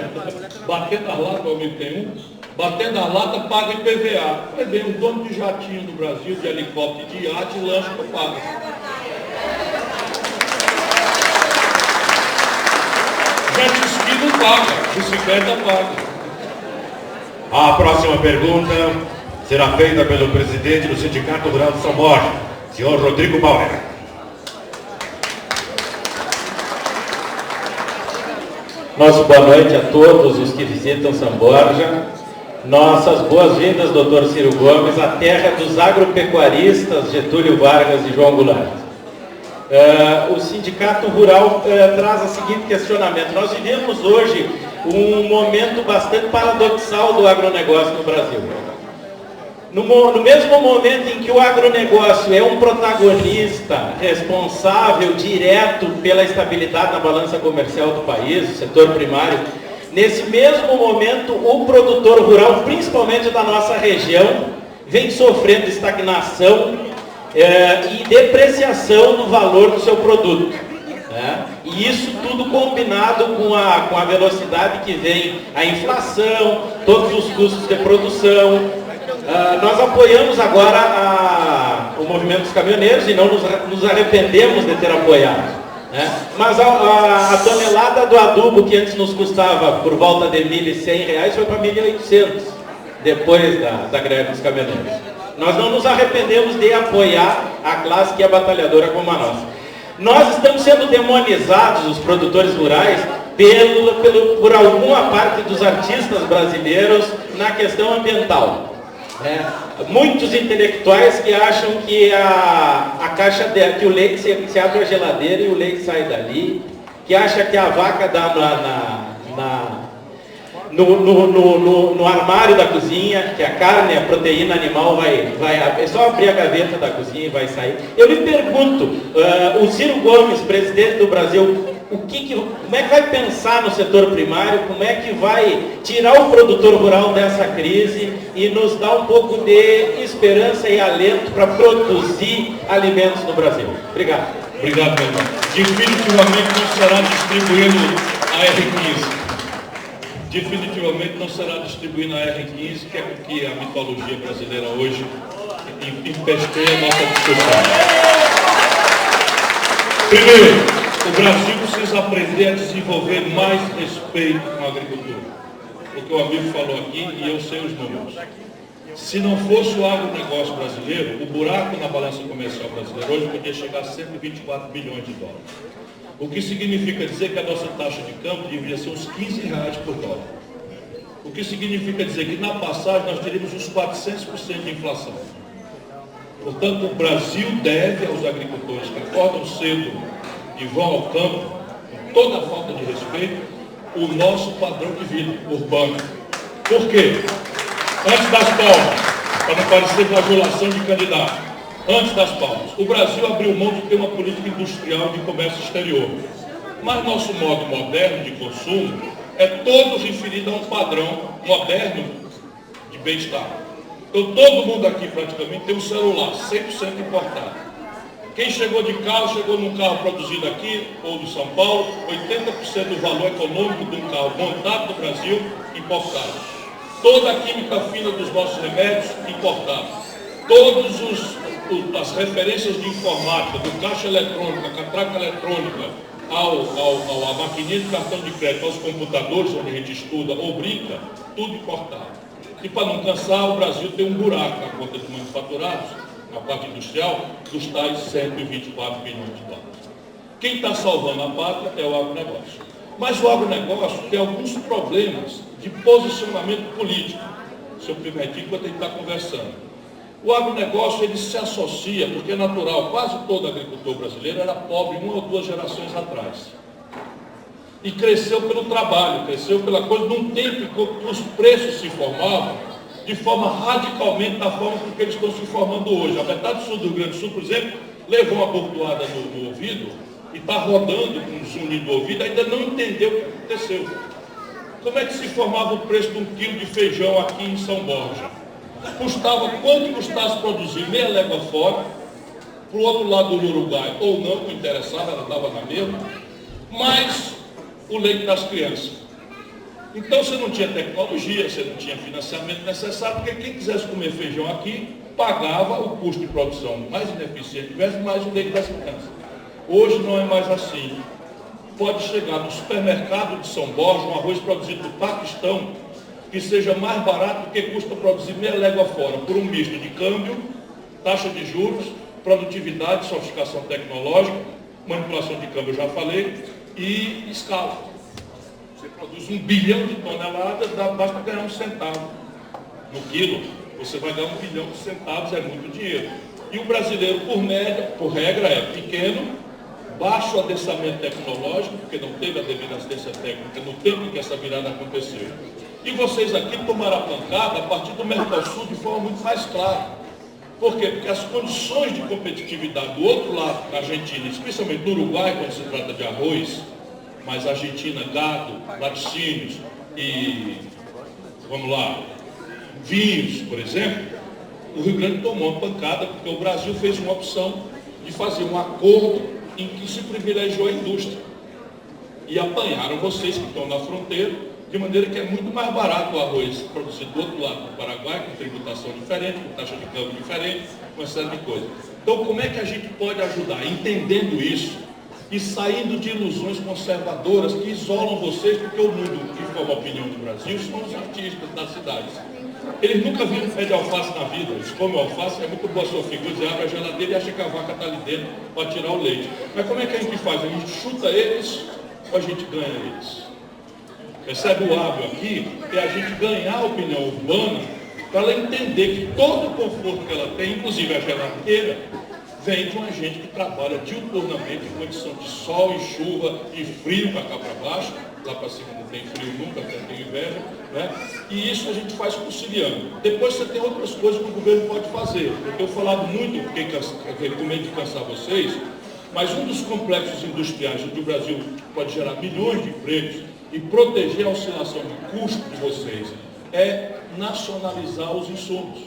batendo as latas, o amigo tem um, batendo as latas paga IPVA. Vai ver, um dono de jatinho do Brasil, de helicóptero, de iate, lanche que paga. Jet ski não paga, bicicleta paga. A próxima pergunta será feita pelo presidente do Sindicato Rural de São Borja, senhor Rodrigo Bauer. Nosso boa noite a todos os que visitam São Borja. Nossas boas-vindas, doutor Ciro Gomes, à terra dos agropecuaristas Getúlio Vargas e João Goulart. O Sindicato Rural traz o seguinte questionamento. Nós vivemos hoje um momento bastante paradoxal do agronegócio no Brasil. No mesmo momento em que o agronegócio é um protagonista responsável direto pela estabilidade na balança comercial do país, o setor primário, nesse mesmo momento o produtor rural, principalmente da nossa região, vem sofrendo estagnação e depreciação do valor do seu produto. E isso tudo combinado com a velocidade que vem a inflação, todos os custos de produção. Nós apoiamos agora o movimento dos caminhoneiros e não nos arrependemos de ter apoiado. Mas a tonelada do adubo que antes nos custava por volta de R$ 1.100 foi para R$ 1.800 depois da greve dos caminhoneiros. Nós não nos arrependemos de apoiar a classe que é batalhadora como a nossa. Nós estamos sendo demonizados, os produtores rurais, por alguma parte dos artistas brasileiros na questão ambiental. Muitos intelectuais que acham que a caixa que o leite se abre a geladeira e o leite sai dali, que acha que a vaca dá no armário da cozinha, que a carne, a proteína animal é só abrir a gaveta da cozinha e vai sair. Eu lhe pergunto, o Ciro Gomes, presidente do Brasil, como é que vai pensar no setor primário, como é que vai tirar o produtor rural dessa crise e nos dar um pouco de esperança e alento para produzir alimentos no Brasil? Obrigado. Obrigado, meu irmão. Definitivamente não será distribuído a R15. Definitivamente não será distribuído a R15, que é o que a mitologia brasileira hoje empesteia a nossa discussão. Primeiro, o Brasil precisa aprender a desenvolver mais respeito com a agricultura. O que o amigo falou aqui, e eu sei os números. Se não fosse o agronegócio brasileiro, o buraco na balança comercial brasileira hoje podia chegar a 124 bilhões de dólares. O que significa dizer que a nossa taxa de câmbio deveria ser uns R$15 por dólar. O que significa dizer que na passagem nós teríamos uns 400% de inflação. Portanto, o Brasil deve aos agricultores que acordam cedo e vão ao campo, com toda a falta de respeito, o nosso padrão de vida urbano. Por quê? Antes das palmas, para não parecer bajulação de candidato, antes das palmas, o Brasil abriu mão de ter uma política industrial de comércio exterior. Mas nosso modo moderno de consumo é todo referido a um padrão moderno de bem-estar. Então todo mundo aqui praticamente tem um celular 100% importado. Quem chegou de carro, chegou num carro produzido aqui, ou de São Paulo, 80% do valor econômico de um carro montado no Brasil, importado. Toda a química fina dos nossos remédios, importado. Todas as referências de informática, do caixa eletrônica, catraca eletrônica, à maquininha de cartão de crédito, aos computadores onde a gente estuda ou brinca, tudo importado. E para não cansar, o Brasil tem um buraco na conta de manufaturados, na parte industrial, dos tais 124 bilhões de dólares. Quem está salvando a pátria é o agronegócio. Mas o agronegócio tem alguns problemas de posicionamento político. Se eu permitir, enquanto a gente está conversando. O agronegócio, ele se associa, porque é natural, quase todo agricultor brasileiro era pobre 1 ou 2 gerações atrás. E cresceu pelo trabalho, cresceu pela coisa, num tempo que os preços se formavam de forma radicalmente da forma com que eles estão se formando hoje. A metade sul do Rio Grande do Sul, por exemplo, levou uma bordoada no ouvido e está rodando com um zunido do ouvido, ainda não entendeu o que aconteceu. Como é que se formava o preço de 1 quilo de feijão aqui em São Borja? Custava quanto custasse produzir meia légua fora, para o outro lado do Uruguai, ou não interessava, ela dava na mesma, mais o leite das crianças. Então você não tinha tecnologia, você não tinha financiamento necessário, porque quem quisesse comer feijão aqui, pagava o custo de produção mais ineficiente, mais o leite das crianças. Hoje não é mais assim. Pode chegar no supermercado de São Borja, um arroz produzido no Paquistão, que seja mais barato do que custa produzir meia légua fora, por um misto de câmbio, taxa de juros, produtividade, sofisticação tecnológica, manipulação de câmbio, eu já falei, e escala. Você produz 1 bilhão de toneladas, basta ganhar 1 centavo. no quilo, você vai ganhar 1 bilhão de centavos, é muito dinheiro. E o brasileiro, por regra, é pequeno, baixo adensamento tecnológico, porque não teve a devida assistência técnica no tempo em que essa virada aconteceu. E vocês aqui tomaram a pancada a partir do Mercosul de forma muito mais clara. Por quê? Porque as condições de competitividade do outro lado, na Argentina, especialmente no Uruguai, quando se trata de arroz, mas Argentina, gado, laticínios e, vamos lá, vinhos, por exemplo, o Rio Grande tomou uma pancada porque o Brasil fez uma opção de fazer um acordo em que se privilegiou a indústria. E apanharam vocês que estão na fronteira, de maneira que é muito mais barato o arroz produzido do outro lado do Paraguai, com tributação diferente, com taxa de câmbio diferente, uma série de coisas. Então, como é que a gente pode ajudar? Entendendo isso e saindo de ilusões conservadoras que isolam vocês, porque o mundo que forma a opinião do Brasil são os artistas das cidades. Eles nunca viram pé de alface na vida, eles comem alface, é muito boa a sua figura, você abre a geladeira e acha que a vaca está ali dentro para tirar o leite. Mas como é que a gente faz? A gente chuta eles ou a gente ganha eles? Percebe o hábito aqui? É a gente ganhar a opinião urbana para ela entender que todo o conforto que ela tem, inclusive a geladeira, vem de uma gente que trabalha diuturnamente em condição de sol e chuva e frio para cá para baixo. Lá para cima não tem frio nunca, tem inverno, né? E isso a gente faz conciliando. Depois você tem outras coisas que o governo pode fazer. Eu tenho falado muito, porque com medo de cansar vocês, mas um dos complexos industriais onde o Brasil pode gerar milhões de empregos e proteger a oscilação de custo de vocês é nacionalizar os insumos.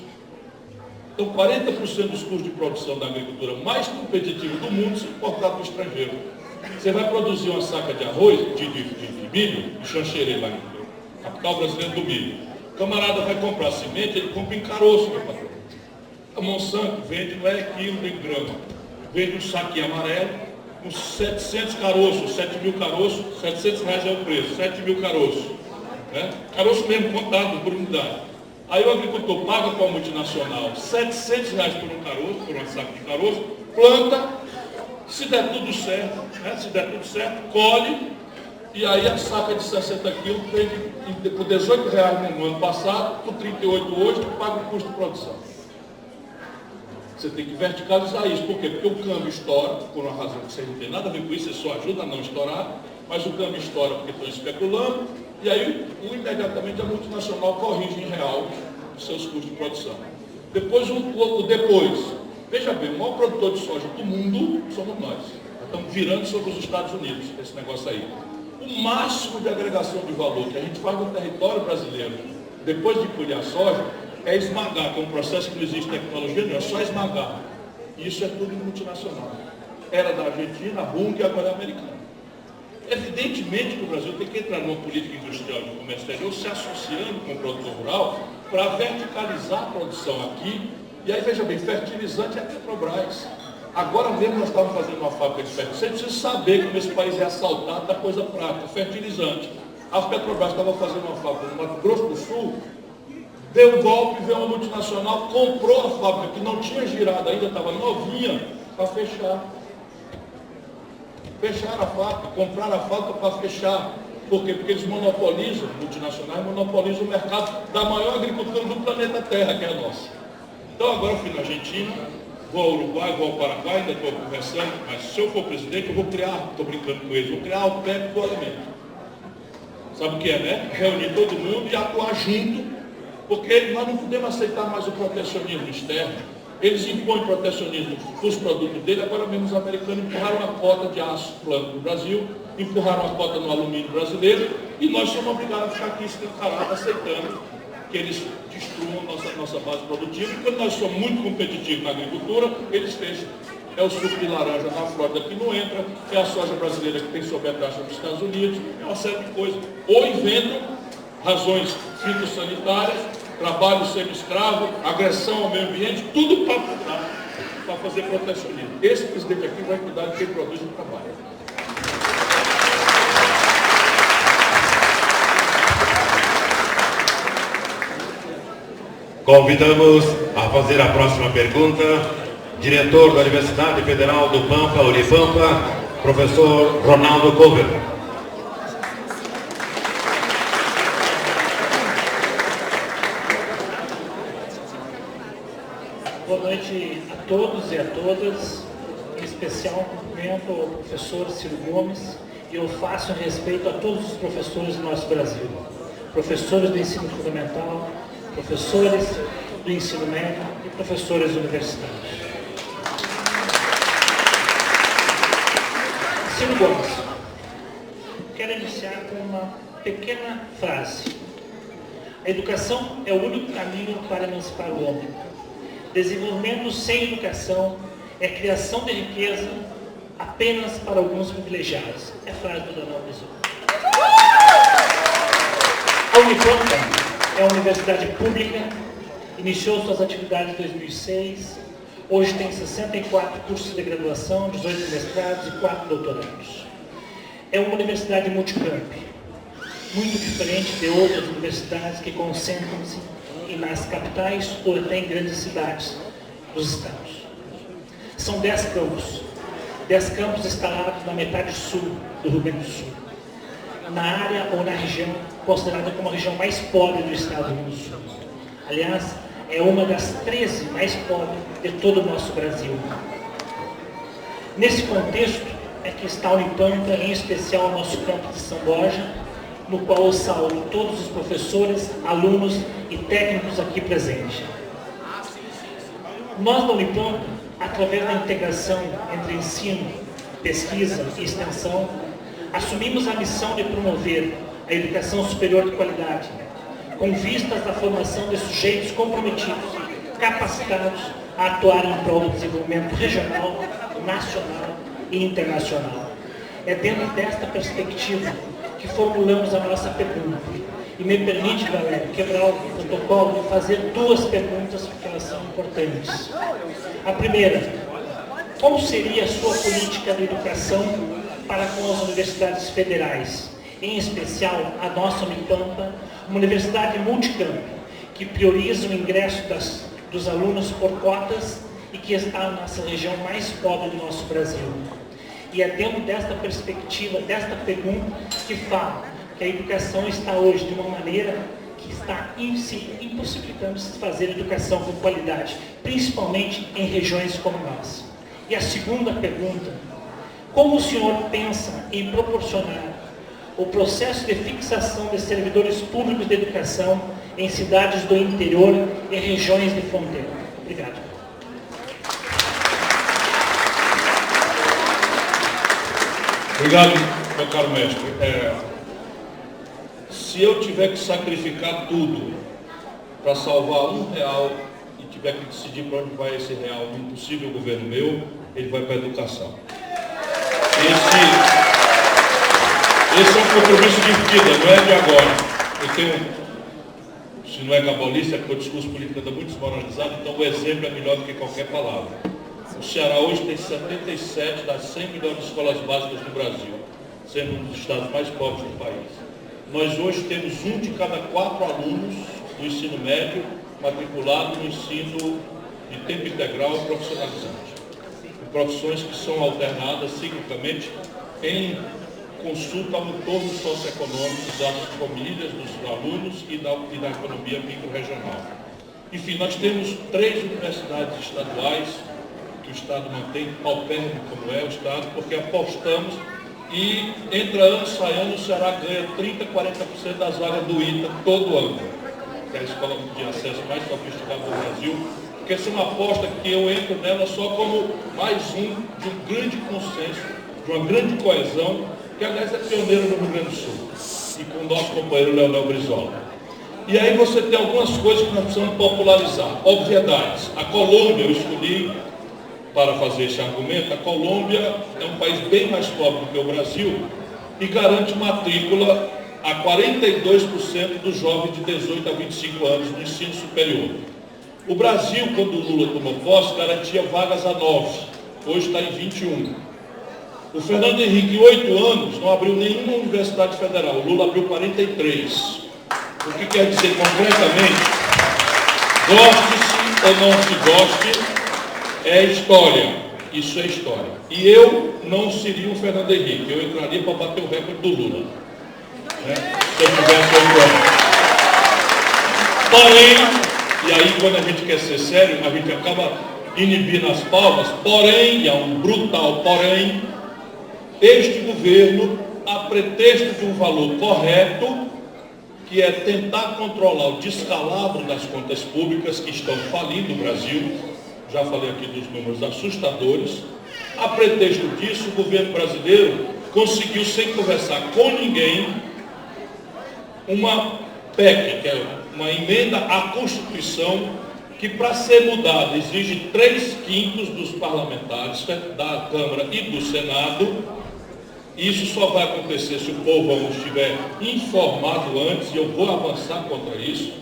Então, 40% dos custos de produção da agricultura mais competitiva do mundo são importados do estrangeiro. Você vai produzir uma saca de arroz, de milho, de Xanxerê, lá na capital brasileira do milho. O camarada vai comprar semente, ele compra em caroço, meu patrão. A Monsanto vende, não é quilo nem grama, vende um saquinho amarelo, uns 700 caroços, 7 mil caroços, R$700 é o preço, 7 mil caroços. Né? Caroço mesmo contado por unidade. Aí o agricultor paga para a multinacional R$700 por um caroço, por uma saca de caroço, planta, se der tudo certo, né? Se der tudo certo, colhe, e aí a saca de 60 quilos vende por R$18 no ano passado, por 38 hoje, tu paga o custo de produção. Você tem que verticalizar isso. Por quê? Porque o câmbio estoura, por uma razão que você não tem nada a ver com isso, você só ajuda a não estourar, mas o câmbio estoura porque estão especulando, e aí imediatamente a multinacional corrige em real os seus custos de produção. Depois, veja bem, o maior produtor de soja do mundo somos nós. Estamos virando sobre os Estados Unidos, esse negócio aí. O máximo de agregação de valor que a gente faz no território brasileiro, depois de colher a soja, é esmagar, que é um processo que não existe tecnologia, não é só esmagar. Isso é tudo multinacional. Era da Argentina, a Bunge e agora é americana. Evidentemente que o Brasil tem que entrar numa política industrial de comércio exterior, se associando com o produtor rural, para verticalizar a produção aqui. E aí, veja bem, fertilizante é a Petrobras. Agora mesmo nós estávamos fazendo uma fábrica de fertilizante, você precisa saber como esse país é assaltado da coisa prática, fertilizante. A Petrobras estava fazendo uma fábrica no Mato Grosso do Sul, deu um golpe, veio uma multinacional, comprou a fábrica que não tinha girado ainda, estava novinha, para fechar. Fecharam a fábrica, compraram a fábrica para fechar. Por quê? Porque eles monopolizam, multinacionais monopolizam o mercado da maior agricultura do planeta Terra, que é a nossa. Então agora eu fui na Argentina, vou ao Uruguai, vou ao Paraguai, ainda estou conversando, mas se eu for presidente, eu vou criar, estou brincando com eles, vou criar a OPEP do alimento. Sabe o que é, né? Reunir todo mundo e atuar junto, porque nós não podemos aceitar mais o protecionismo externo. Eles impõem protecionismo nos produtos dele, agora mesmo os americanos empurraram a cota de aço plano no Brasil, empurraram a cota no alumínio brasileiro, e nós somos obrigados a ficar aqui escancarados, aceitando que eles destruam nossa base produtiva. E quando nós somos muito competitivos na agricultura, eles fecham. É o suco de laranja na Flórida que não entra, é a soja brasileira que tem sobretaxa nos Estados Unidos, é uma série de coisas. Ou inventam razões fitossanitárias, trabalho semi-escravo, agressão ao meio ambiente, tudo para fazer protecionismo. Esse presidente aqui vai cuidar de quem produz o trabalho. Convidamos a fazer a próxima pergunta, diretor da Universidade Federal do Pampa, Unipampa, professor Ronaldo Cover. boa noite a todos e a todas. Em especial, um cumprimento ao professor Ciro Gomes, e eu faço em respeito a todos os professores do nosso Brasil. Professores do ensino fundamental, professores do ensino médio e professores universitários. Ciro Gomes, quero iniciar com uma pequena frase. A educação é o único caminho para emancipar o homem. Desenvolvimento sem educação é criação de riqueza apenas para alguns privilegiados. É frase do Daniel Brizola. A Unipampa é uma universidade pública, iniciou suas atividades em 2006, hoje tem 64 cursos de graduação, 18 mestrados e 4 doutorados. É uma universidade multicamp, muito diferente de outras universidades que concentram-se nas capitais ou até em grandes cidades dos estados. São 10 campos instalados na metade sul do Rio Grande do Sul, na área ou na região considerada como a região mais pobre do estado do Rio Grande do Sul. Aliás, é uma das 13 mais pobres de todo o nosso Brasil. Nesse contexto é que está a Unipampa, em especial o nosso campo de São Borja, no qual eu saúdo todos os professores, alunos e técnicos aqui presentes. Nós da Unipampa, através da integração entre ensino, pesquisa e extensão, assumimos a missão de promover a educação superior de qualidade, com vistas à formação de sujeitos comprometidos, capacitados a atuar em prol do desenvolvimento regional, nacional e internacional. É dentro desta perspectiva que formulamos a nossa pergunta. E me permite, galera, quebrar o protocolo e fazer duas perguntas, porque elas são importantes. A primeira: como seria a sua política de educação para com as universidades federais? Em especial, a nossa Unipampa, uma universidade multicamp, que prioriza o ingresso dos alunos por cotas e que está nessa região mais pobre do nosso Brasil. E é dentro desta perspectiva, desta pergunta, que fala que a educação está hoje de uma maneira que está impossibilitando se fazer educação com qualidade, principalmente em regiões como nós. E a segunda pergunta: como o senhor pensa em proporcionar o processo de fixação de servidores públicos de educação em cidades do interior e regiões de fronteira? Obrigado. Obrigado, meu caro mestre. Se eu tiver que sacrificar tudo para salvar R$1 e tiver que decidir para onde vai esse real no impossível governo meu, ele vai para a educação. Esse é um compromisso de vida, não é de agora. Eu tenho, se não é cabalista, é porque o discurso político está muito desmoralizado, então o exemplo é melhor do que qualquer palavra. O Ceará hoje tem 77 das 100 melhores escolas básicas do Brasil, sendo um dos estados mais pobres do país. Nós hoje temos 1 de cada 4 alunos do ensino médio matriculado no ensino de tempo integral profissionalizante, com profissões que são alternadas ciclicamente em consulta ao entorno socioeconômico das famílias, dos alunos e da economia micro-regional. Enfim, nós temos 3 universidades estaduais que o Estado mantém, paupérrimo como é o Estado, porque apostamos e entra ano, sai ano, o Ceará ganha 30%, 40% das vagas do ITA todo ano, que é a escola de acesso mais sofisticada do Brasil, porque essa é uma aposta que eu entro nela só como mais um de um grande consenso, de uma grande coesão, que aliás é pioneiro no Rio Grande do Sul, e com o nosso companheiro Leonel Brizola. E aí você tem algumas coisas que nós precisamos popularizar, obviedades. A Colômbia, eu escolhi para fazer esse argumento. A Colômbia é um país bem mais pobre do que o Brasil e garante matrícula a 42% dos jovens de 18 a 25 anos no ensino superior. O Brasil, quando o Lula tomou posse, garantia vagas a 9, hoje está em 21. O Fernando Henrique, em 8 anos, não abriu nenhuma universidade federal, o Lula abriu 43. O que quer dizer concretamente, goste-se ou não se goste, é história, isso é história. E eu não seria o Fernando Henrique, eu entraria para bater o recorde do Lula, né? Se eu tivesse 8 anos. Porém, E aí, quando a gente quer ser sério, a gente acaba inibindo as palmas. Porém, há um brutal porém, este governo, a pretexto de um valor correto, que é tentar controlar o descalabro das contas públicas que estão falindo o Brasil, já falei aqui dos números assustadores, a pretexto disso, o governo brasileiro conseguiu, sem conversar com ninguém, uma PEC, que é uma emenda à Constituição, que para ser mudada exige 3/5 dos parlamentares da Câmara e do Senado. Isso só vai acontecer se o povão estiver informado antes, e eu vou avançar contra isso.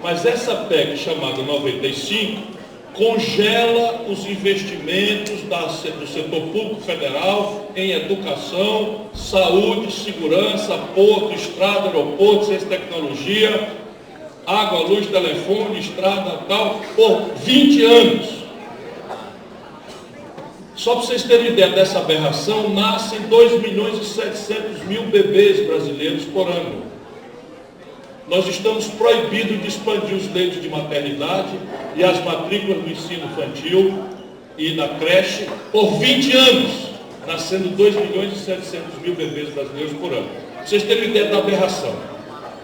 Mas essa PEC chamada 95 congela os investimentos do setor público federal em educação, saúde, segurança, porto, estrada, aeroporto, ciência e tecnologia, água, luz, telefone, estrada, tal, por 20 anos. Só para vocês terem ideia dessa aberração, nascem 2.700.000 bebês brasileiros por ano. Nós estamos proibidos de expandir os leitos de maternidade e as matrículas do ensino infantil e na creche por 20 anos, nascendo 2.700.000 bebês brasileiros por ano. Vocês terem ideia da aberração.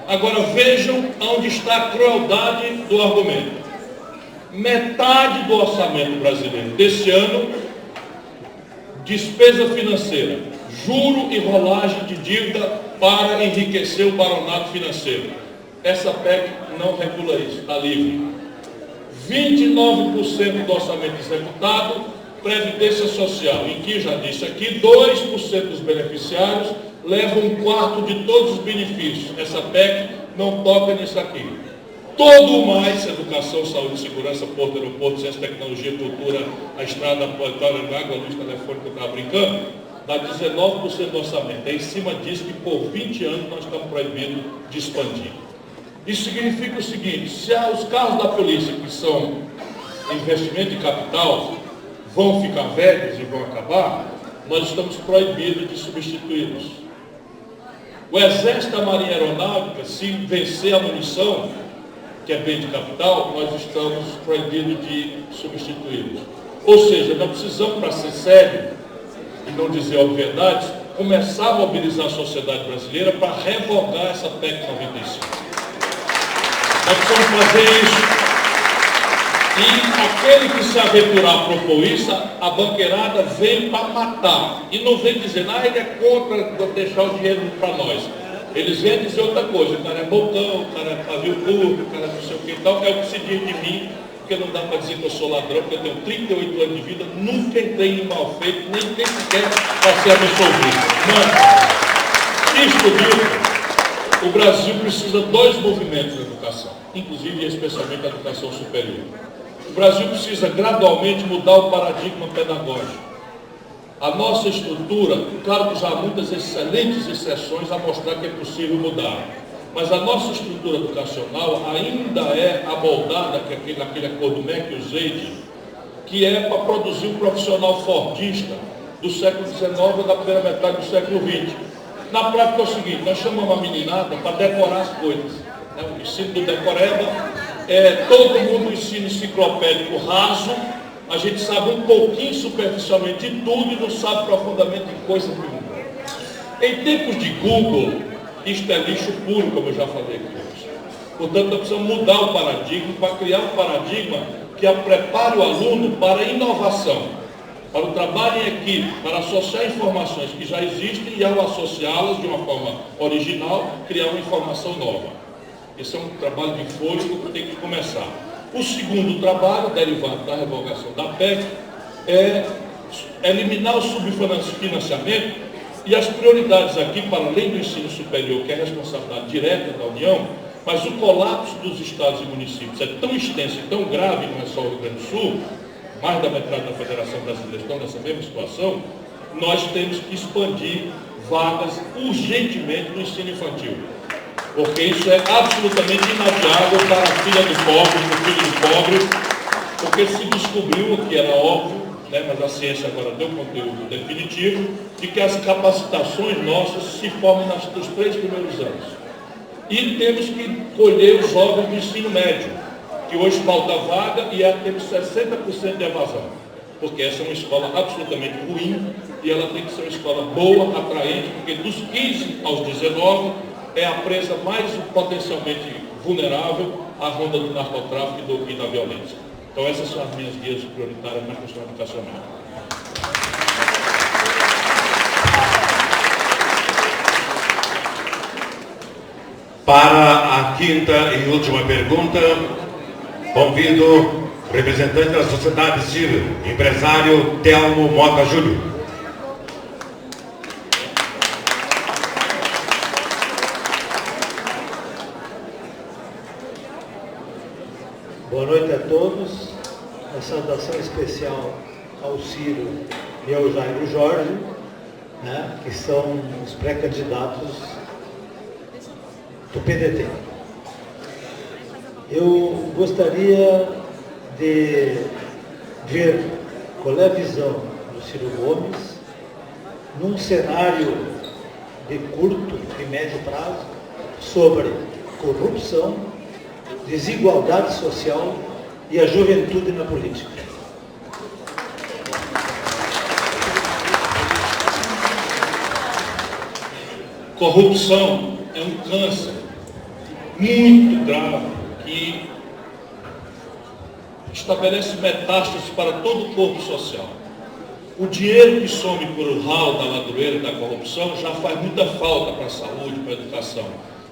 Agora vejam onde está a crueldade do argumento. Metade do orçamento brasileiro desse ano, despesa financeira, juro e rolagem de dívida para enriquecer o baronato financeiro. Essa PEC não regula isso, está livre. 29% do orçamento executado, Previdência Social, em que, já disse aqui, 2% dos beneficiários levam 1/4 de todos os benefícios. Essa PEC não toca nisso aqui. Todo o mais, educação, saúde, segurança, porto, aeroporto, ciência, tecnologia, cultura, a estrada, a água, luz, telefone, que eu estava brincando, dá 19% do orçamento. É em cima disso que por 20 anos nós estamos proibidos de expandir. Isso significa o seguinte: se os carros da polícia, que são investimento de capital, vão ficar velhos e vão acabar, nós estamos proibidos de substituí-los. O Exército, a Marinha Aeronáutica, se vencer a munição, que é bem de capital, nós estamos proibidos de substituí-los. Ou seja, nós precisamos, para ser sério e não dizer obviedades, começar a mobilizar a sociedade brasileira para revogar essa PEC 95. Nós precisamos fazer isso. E aquele que se aventurar propor isso, a banqueirada vem para matar. E não vem dizer, ele é contra deixar o dinheiro para nós. Eles vêm dizer outra coisa: o cara é bocão, o cara é pavio curto, o cara não sei o que e tal. É o que se diz de mim, porque não dá para dizer que eu sou ladrão, porque eu tenho 38 anos de vida, nunca entrei em mal feito, nem sequer para ser absolvido. Mas, isto dito, o Brasil precisa de 2 movimentos na educação, inclusive e especialmente a educação superior. O Brasil precisa gradualmente mudar o paradigma pedagógico. A nossa estrutura, claro que já há muitas excelentes exceções a mostrar que é possível mudar, mas a nossa estrutura educacional ainda é amoldada naquele acordo MEC-USAID, que é para produzir um profissional fordista do século XIX ou da primeira metade do século XX. Na prática é o seguinte: nós chamamos a meninada para decorar as coisas. O ensino do decoreba é todo mundo ensino enciclopédico raso. A gente sabe um pouquinho superficialmente de tudo e não sabe profundamente de coisa nenhuma. Em tempos de Google, isto é lixo puro, como eu já falei aqui hoje. Portanto, nós precisamos mudar o paradigma para criar um paradigma que prepare o aluno para a inovação, para o trabalho em equipe, para associar informações que já existem e, ao associá-las de uma forma original, criar uma informação nova. Esse é um trabalho de fôlego que tem que começar. O segundo trabalho, derivado da revogação da PEC, é eliminar o subfinanciamento e as prioridades aqui, para além do ensino superior, que é responsabilidade direta da União, mas o colapso dos estados e municípios é tão extenso e tão grave, não é só o Rio Grande do Sul, mais da metade da Federação Brasileira estão nessa mesma situação. Nós temos que expandir vagas urgentemente no ensino infantil, porque isso é absolutamente inadiável para a filha do pobre, para o filho do pobre, porque se descobriu, o que era óbvio, mas a ciência agora deu conteúdo definitivo, de que as capacitações nossas se formam nos 3 primeiros anos. E temos que colher os jovens do ensino médio, que hoje falta vaga e temos 60% de evasão. Porque essa é uma escola absolutamente ruim e ela tem que ser uma escola boa, atraente, porque dos 15 aos 19 é a presa mais potencialmente vulnerável à ronda do narcotráfico e da violência. Então essas são as minhas guias prioritárias na questão educacional. Para a quinta e última pergunta, convido o representante da sociedade civil, empresário Telmo Mota Júnior. Boa noite a todos. Uma saudação especial ao Ciro e ao Jairo Jorge, né, que são os pré-candidatos do PDT. Eu gostaria de ver qual é a visão do Ciro Gomes num cenário de curto e médio prazo sobre corrupção, desigualdade social e a juventude na política. Corrupção é um câncer muito grave que estabelece metástases para todo o corpo social. O dinheiro que some por o ralo da ladroeira da corrupção já faz muita falta para a saúde, para a educação.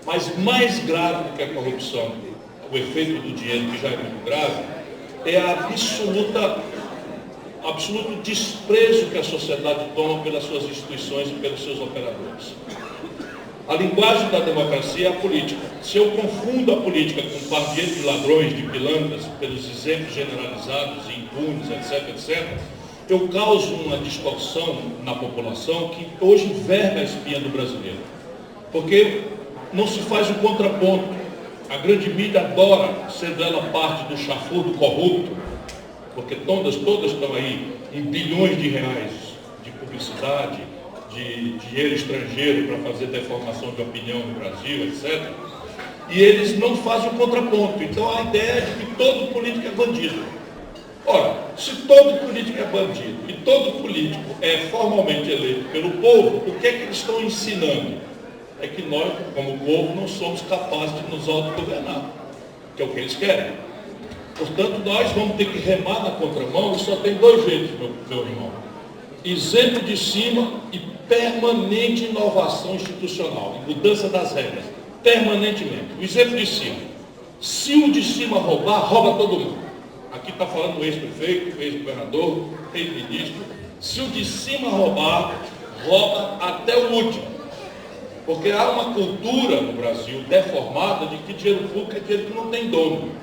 Mas mais grave do que a corrupção, o efeito do dinheiro, que já é muito grave, é a absoluto desprezo que a sociedade toma pelas suas instituições e pelos seus operadores. A linguagem da democracia é a política. Se eu confundo a política com um pardieiro de ladrões, de pilantras, pelos exemplos generalizados, impunes, etc., eu causo uma distorção na população que hoje enverga a espinha do brasileiro. Porque não se faz o contraponto. A grande mídia adora, sendo ela parte do chafurdo corrupto, porque todas estão aí em bilhões de reais de publicidade, de dinheiro estrangeiro para fazer deformação de opinião no Brasil, etc. E eles não fazem o contraponto. Então a ideia é de que todo político é bandido. Ora, se todo político é bandido e todo político é formalmente eleito pelo povo, o que é que eles estão ensinando? É que nós, como povo, não somos capazes de nos autogovernar, que é o que eles querem. Portanto, nós vamos ter que remar na contramão e só tem dois jeitos, meu irmão. Exemplo de cima e permanente inovação institucional, e mudança das regras, permanentemente. O exemplo de cima. Se o de cima roubar, rouba todo mundo. Aqui está falando o ex-prefeito, o ex-governador, ex-ministro. Se o de cima roubar, rouba até o último. Porque há uma cultura no Brasil deformada de que dinheiro público é dinheiro que não tem dono.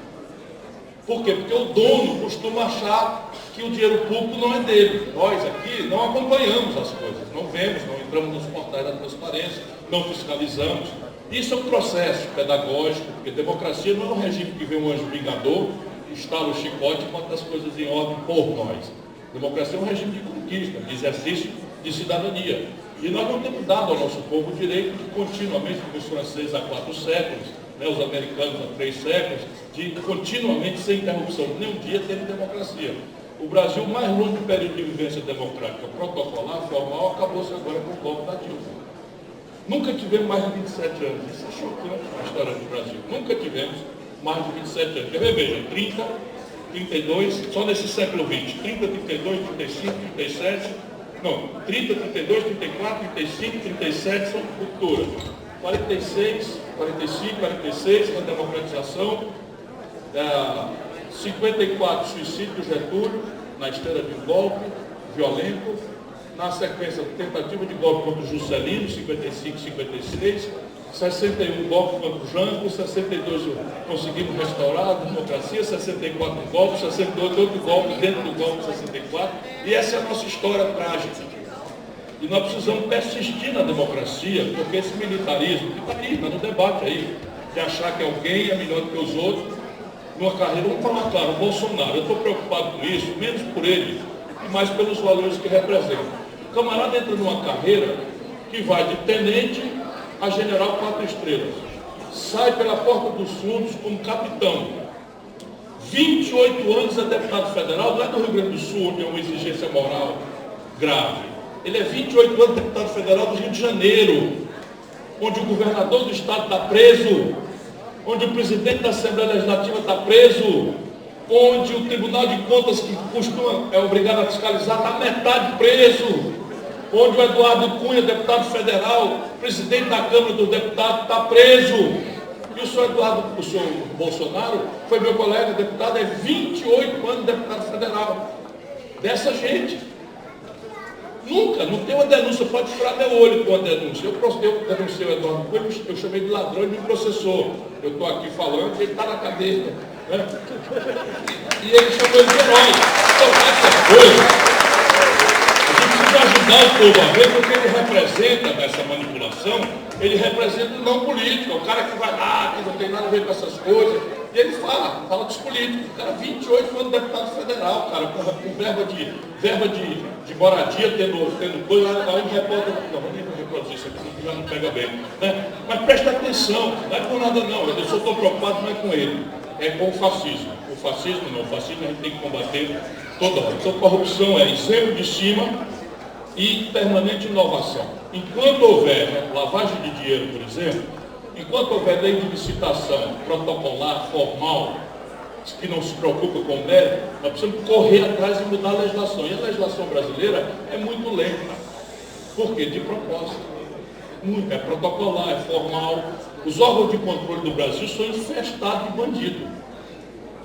Por quê? Porque o dono costuma achar que o dinheiro público não é dele. Nós aqui não acompanhamos as coisas, não vemos, não entramos nos portais da transparência, não fiscalizamos. Isso é um processo pedagógico, porque democracia não é um regime que vê um anjo vingador, instala o chicote e bota as coisas em ordem por nós. Democracia é um regime de conquista, de exercício de cidadania. E nós não temos dado ao nosso povo o direito de continuamente, como os franceses há 4 séculos, os americanos há 3 séculos, de continuamente, sem interrupção, nem um dia teve democracia. O Brasil, mais longo período de vivência democrática, protocolar, formal, acabou-se agora com o golpe da Dilma. Nunca tivemos mais de 27 anos. Isso é chocante na história do Brasil. Nunca tivemos mais de 27 anos. Quer ver? Veja, 30, 32, só nesse século XX. 30, 32, 35, 37, não, 30, 32, 34, 35, 37 são cultura. 46, 45, 46, na democratização, 54, suicídio do Getúlio, na esteira de um golpe violento, na sequência, tentativa de golpe contra o Juscelino, 55, 56, 61 golpe contra o Jango, 62 conseguimos restaurar a democracia, 64 um golpe, 68 outro golpe dentro do golpe de 64, e essa é a nossa história trágica. E nós precisamos persistir na democracia, porque esse militarismo, que está aí, está no debate aí, de achar que alguém é melhor do que os outros, numa carreira, vamos falar claro, o Bolsonaro, eu estou preocupado com isso, menos por ele, e mais pelos valores que representa. O camarada entra numa carreira que vai de tenente a general 4 estrelas, sai pela porta dos fundos como capitão, 28 anos é deputado federal, não é do Rio Grande do Sul, onde é uma exigência moral grave. Ele é 28 anos deputado federal do Rio de Janeiro, onde o governador do estado está preso, onde o presidente da Assembleia Legislativa está preso, onde o Tribunal de Contas, que é obrigado a fiscalizar, está metade preso, onde o Eduardo Cunha, deputado federal, presidente da Câmara dos Deputados, está preso. E o senhor Bolsonaro foi meu colega deputado, é 28 anos deputado federal. Dessa gente. Nunca, não tem uma denúncia, pode furar meu olho com uma denúncia. Eu denunciei o Eduardo Cunha, eu chamei de ladrão e me processou. Eu estou aqui falando e ele está na cadeia. Né? E ele chamou de herói. Então, essa coisa, a gente precisa ajudar o povo a ver, porque ele representa, nessa manipulação, ele representa o não político, é o cara que vai lá, que não tem nada a ver com essas coisas. E ele fala dos políticos. O cara, 28 anos deputado federal, cara, com verba de moradia, tendo coisa. Aí o repórter, não, vou nem reproduzir isso aqui, já não pega bem. Né? Mas presta atenção, não é por nada não, eu só estou preocupado, não é com ele, é com o fascismo. O fascismo a gente tem que combater toda hora. Então, corrupção é exemplo de cima e permanente inovação. Enquanto houver lavagem de dinheiro, por exemplo, enquanto houver lei de licitação protocolar, formal, que não se preocupa com o mérito, nós precisamos correr atrás e mudar a legislação. E a legislação brasileira é muito lenta. Por quê? De propósito. Muito. É protocolar, é formal. Os órgãos de controle do Brasil são infestados de bandido.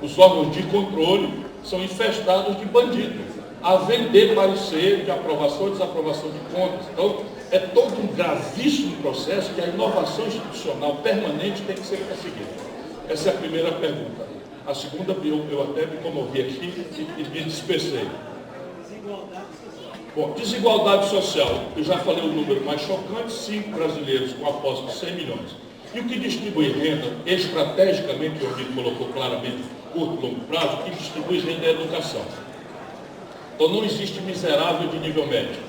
Os órgãos de controle são infestados de bandido. A vender parecer de aprovação e desaprovação de contas. Então, é todo um gravíssimo processo que a inovação institucional permanente tem que ser perseguida. Essa é a primeira pergunta. A segunda, eu até me comovi aqui e me dispersei. Bom, desigualdade social. Eu já falei o número mais chocante, 5 brasileiros com aposta de 100 milhões. E o que distribui renda, estrategicamente, o Rodrigo colocou claramente, curto e longo prazo, o que distribui renda é a educação. Então não existe miserável de nível médio.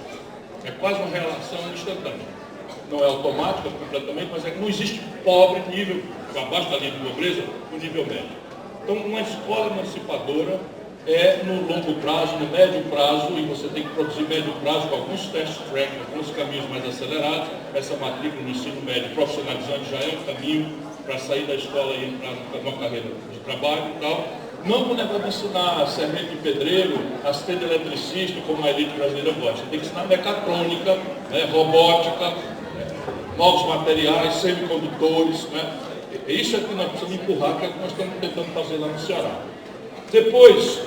É quase uma relação instantânea. Não é automática completamente, mas não existe pobre nível, abaixo da linha de pobreza, no nível médio. Então uma escola emancipadora é no longo prazo, no médio prazo, e você tem que produzir médio prazo com alguns test track, alguns caminhos mais acelerados. Essa matrícula no ensino médio profissionalizante já é um caminho para sair da escola e entrar numa carreira de trabalho e tal. Não com o negócio de ensinar servente de pedreiro, assistente eletricista, como a elite brasileira gosta. Você tem que ensinar mecatrônica, né, robótica, novos materiais, semicondutores. Né? Isso é que nós precisamos empurrar, que é o que nós estamos tentando fazer lá no Ceará. Depois,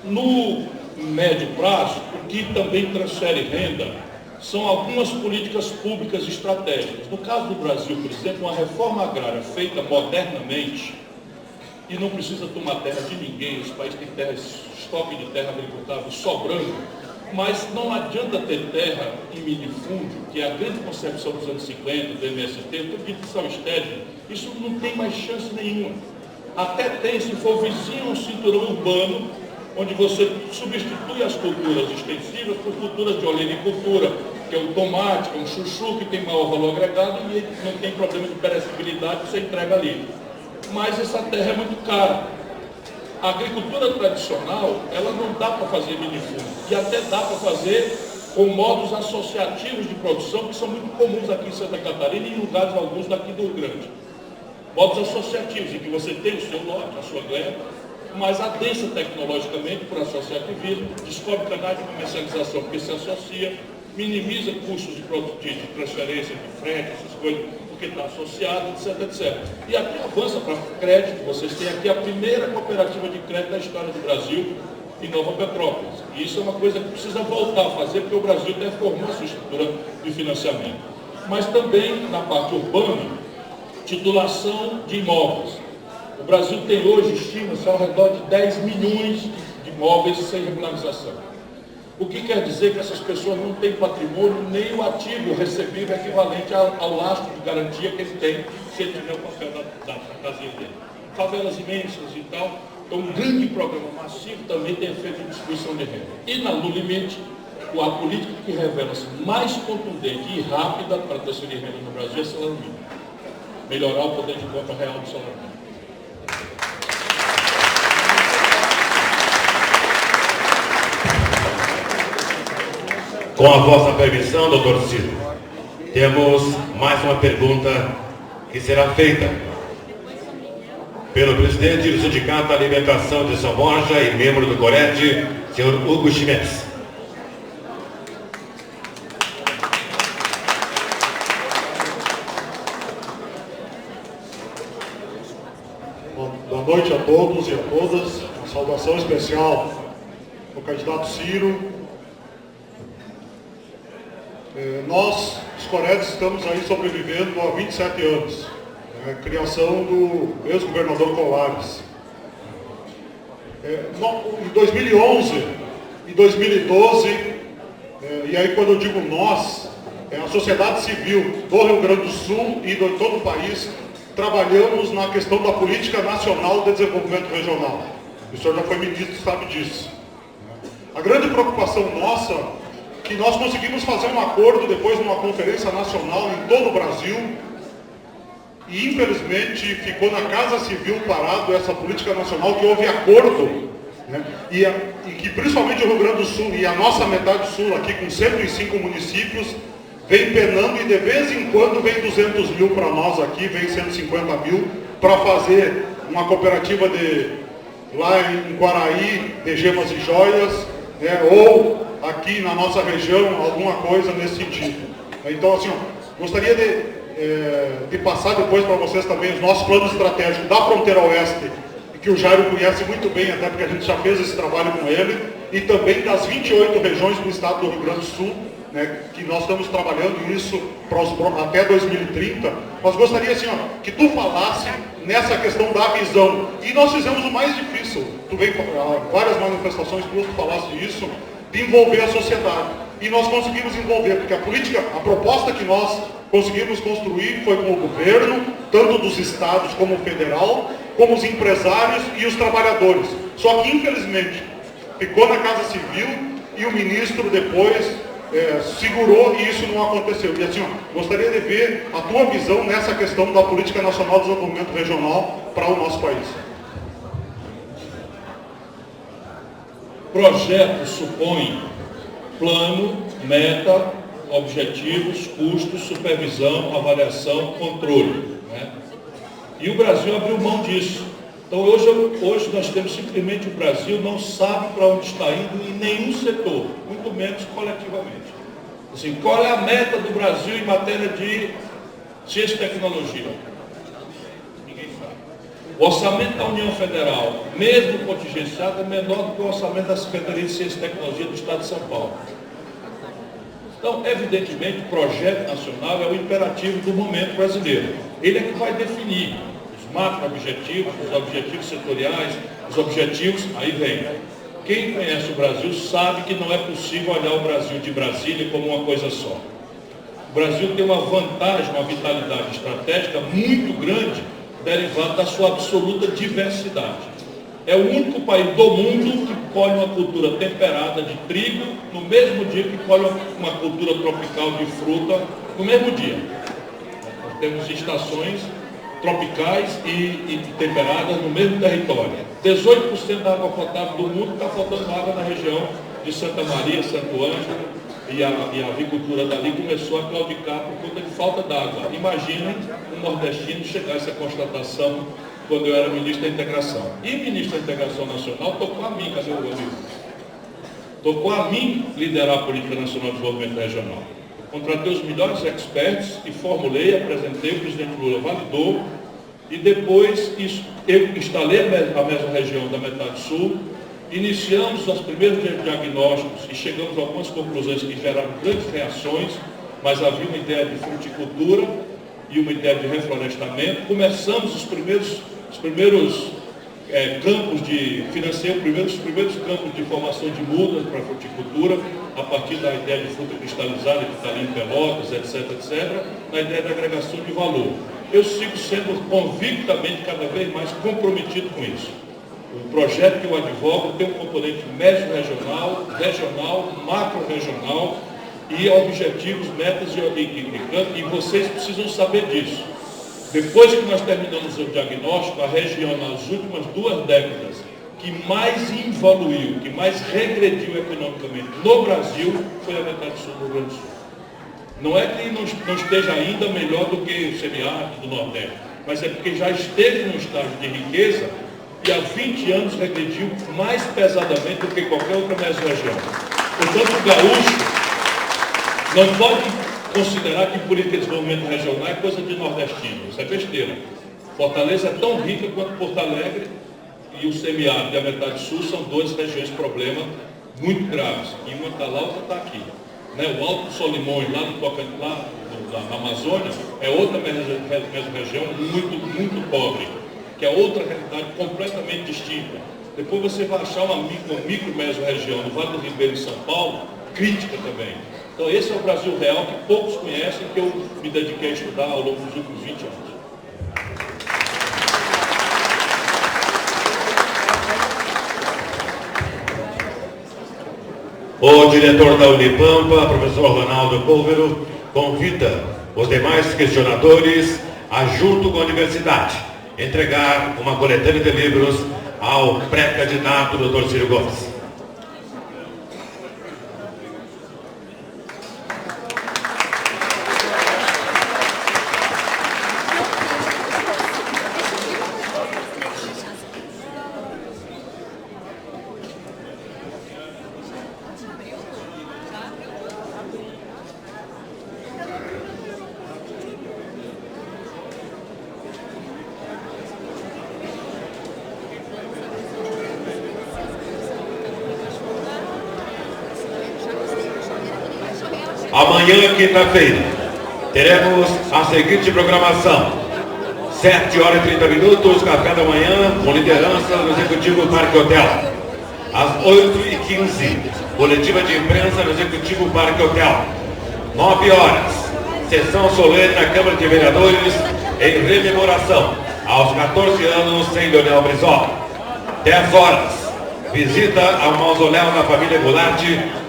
no médio prazo, o que também transfere renda são algumas políticas públicas estratégicas. No caso do Brasil, por exemplo, uma reforma agrária feita modernamente, e não precisa tomar terra de ninguém, os países têm terra, estoque de terra agricultável sobrando, mas não adianta ter terra em minifúndio, que é a grande concepção dos anos 50, do MST, tudo de São Estédio, isso não tem mais chance nenhuma. Até tem, se for vizinho a um cinturão urbano, onde você substitui as culturas extensivas por culturas de olericultura, que é o tomate, que é um chuchu, que tem maior valor agregado e não tem problema de perecibilidade, você entrega ali. Mas essa terra é muito cara. A agricultura tradicional, ela não dá para fazer minifúndio, e até dá para fazer com modos associativos de produção, que são muito comuns aqui em Santa Catarina e em lugares alguns daqui do Rio Grande. Modos associativos, em que você tem o seu lote, a sua gleba, mas adensa tecnologicamente por associativismo, descobre canais de comercialização porque se associa, minimiza custos de transferência de frete, essas coisas, porque está associado, etc, etc. E até avança para crédito. Vocês têm aqui a primeira cooperativa de crédito da história do Brasil, em Nova Petrópolis. E isso é uma coisa que precisa voltar a fazer, porque o Brasil deformou a sua estrutura de financiamento. Mas também, na parte urbana, titulação de imóveis. O Brasil tem hoje, estima-se, ao redor de 10 milhões de imóveis sem regularização. O que quer dizer que essas pessoas não têm patrimônio nem o ativo recebível equivalente ao lastro de garantia que ele tem se ele tiver o papel da casinha dele. Favelas imensas e tal. Então, um grande programa massivo também tem efeito de distribuição de renda. E, no limite, a política que revela-se mais contundente e rápida para transferir renda no Brasil é salário mínimo. Melhorar o poder de compra real do salário mínimo. Com a vossa permissão, doutor Ciro, temos mais uma pergunta que será feita pelo presidente do Sindicato Alimentação de São Borja e membro do CORED, senhor Hugo Chimenez. Boa noite a todos e a todas. Uma saudação especial ao candidato Ciro. Nós, os Coredes, estamos aí sobrevivendo há 27 anos. Criação do ex-governador Colares. Em 2011 e 2012, e aí quando eu digo nós, a sociedade civil do Rio Grande do Sul e de todo o país, trabalhamos na questão da Política Nacional de Desenvolvimento Regional. O senhor já foi ministro, sabe disso. A grande preocupação nossa, que nós conseguimos fazer um acordo depois de uma conferência nacional em todo o Brasil, e infelizmente ficou na Casa Civil parado essa política nacional, que houve acordo, né? E que principalmente o Rio Grande do Sul e a nossa metade sul aqui com 105 municípios vem penando, e de vez em quando vem 200 mil para nós aqui, vem 150 mil para fazer uma cooperativa lá em Quaraí, de gemas e joias, né? Ou aqui na nossa região, alguma coisa nesse sentido. Então, assim, gostaria de passar depois para vocês também os nossos planos estratégicos da fronteira oeste, que o Jairo conhece muito bem, até porque a gente já fez esse trabalho com ele, e também das 28 regiões do estado do Rio Grande do Sul, né, que nós estamos trabalhando isso até 2030. Mas gostaria, assim, que tu falasse nessa questão da visão. E nós fizemos o mais difícil. Tu veio a várias manifestações, tu falasse isso, de envolver a sociedade. E nós conseguimos envolver, porque a proposta que nós conseguimos construir foi com o governo, tanto dos estados como o federal, como os empresários e os trabalhadores. Só que, infelizmente, ficou na Casa Civil e o ministro depois segurou e isso não aconteceu. E assim, gostaria de ver a tua visão nessa questão da Política Nacional de Desenvolvimento Regional para o nosso país. Projeto supõe plano, meta, objetivos, custos, supervisão, avaliação, controle, né? E o Brasil abriu mão disso. Então hoje nós temos simplesmente o Brasil não sabe para onde está indo em nenhum setor, muito menos coletivamente. Assim, qual é a meta do Brasil em matéria de ciência e tecnologia? Ninguém sabe. O orçamento da União Federal, mesmo contingenciado, é menor do que o orçamento da Secretaria de Ciência e Tecnologia do Estado de São Paulo. Então, evidentemente, o projeto nacional é o imperativo do momento brasileiro. Ele é que vai definir os macro-objetivos, os objetivos setoriais, os objetivos, aí vem. Quem conhece o Brasil sabe que não é possível olhar o Brasil de Brasília como uma coisa só. O Brasil tem uma vantagem, uma vitalidade estratégica muito grande, derivada da sua absoluta diversidade. É o único país do mundo que colhe uma cultura temperada de trigo no mesmo dia que colhe uma cultura tropical de fruta no mesmo dia. Nós temos estações tropicais e temperadas no mesmo território. 18% da água potável do mundo está faltando água na região de Santa Maria, Santo Ângelo, e a avicultura dali começou a claudicar por conta de falta d'água. Imaginem um nordestino chegar a essa constatação quando eu era ministro da Integração. E ministro da Integração Nacional tocou a mim, cadê o amigo? Tocou a mim liderar a Política Nacional de Desenvolvimento Regional. Contratei os melhores experts e formulei, apresentei, o presidente Lula validou, e depois eu instalei a mesorregião da metade sul, iniciamos os primeiros diagnósticos e chegamos a algumas conclusões que geraram grandes reações, mas havia uma ideia de fruticultura e uma ideia de reflorestamento. Começamos os primeiros campos de financiamento, os primeiros campos de formação de mudas para a fruticultura, a partir da ideia de fruta cristalizada que está ali em Pelotas, etc., na ideia da agregação de valor. Eu sigo sendo convictamente cada vez mais comprometido com isso. O projeto que eu advogo tem um componente médio-regional, regional, macro-regional e objetivos, metas e vocês precisam saber disso. Depois que nós terminamos o diagnóstico, a região nas últimas 2 décadas que mais evoluiu, que mais regrediu economicamente no Brasil foi a metade sul do Rio Grande do Sul. Não é que não esteja ainda melhor do que o semiárido do Nordeste, mas é porque já esteve num estágio de riqueza e há 20 anos regrediu mais pesadamente do que qualquer outra mesorregião. Portanto, o gaúcho não pode considerar que política de desenvolvimento regional é coisa de nordestino. Isso é besteira. Fortaleza é tão rica quanto Porto Alegre, e o semiárido e a metade sul são duas regiões de problema muito graves. E uma está lá, outra está aqui. Né? O Alto Solimões, lá na Amazônia, é outra mesorregião muito pobre, que é outra realidade completamente distinta. Depois você vai achar uma micro-mesorregião no Vale do Ribeiro, em São Paulo, crítica também. Então esse é o Brasil real que poucos conhecem, que eu me dediquei a estudar ao longo dos últimos 20 anos. O diretor da Unipampa, professor Ronaldo Pólvero, convida os demais questionadores a, junto com a universidade, entregar uma coletânea de livros ao pré-candidato Dr. Ciro Gomes. Amanhã, quinta-feira, teremos a seguinte programação: 7 horas e 30 minutos, café da manhã, com liderança no Executivo Parque Hotel. Às 8h15, coletiva de imprensa no Executivo Parque Hotel. 9 horas, sessão solene na Câmara de Vereadores em rememoração aos 14 anos sem Leonel Brizola. 10 horas, visita ao mausoléu da família Goulart,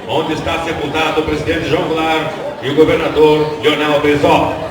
onde está sepultado o presidente João Goulart e o governador Leonel Brizola.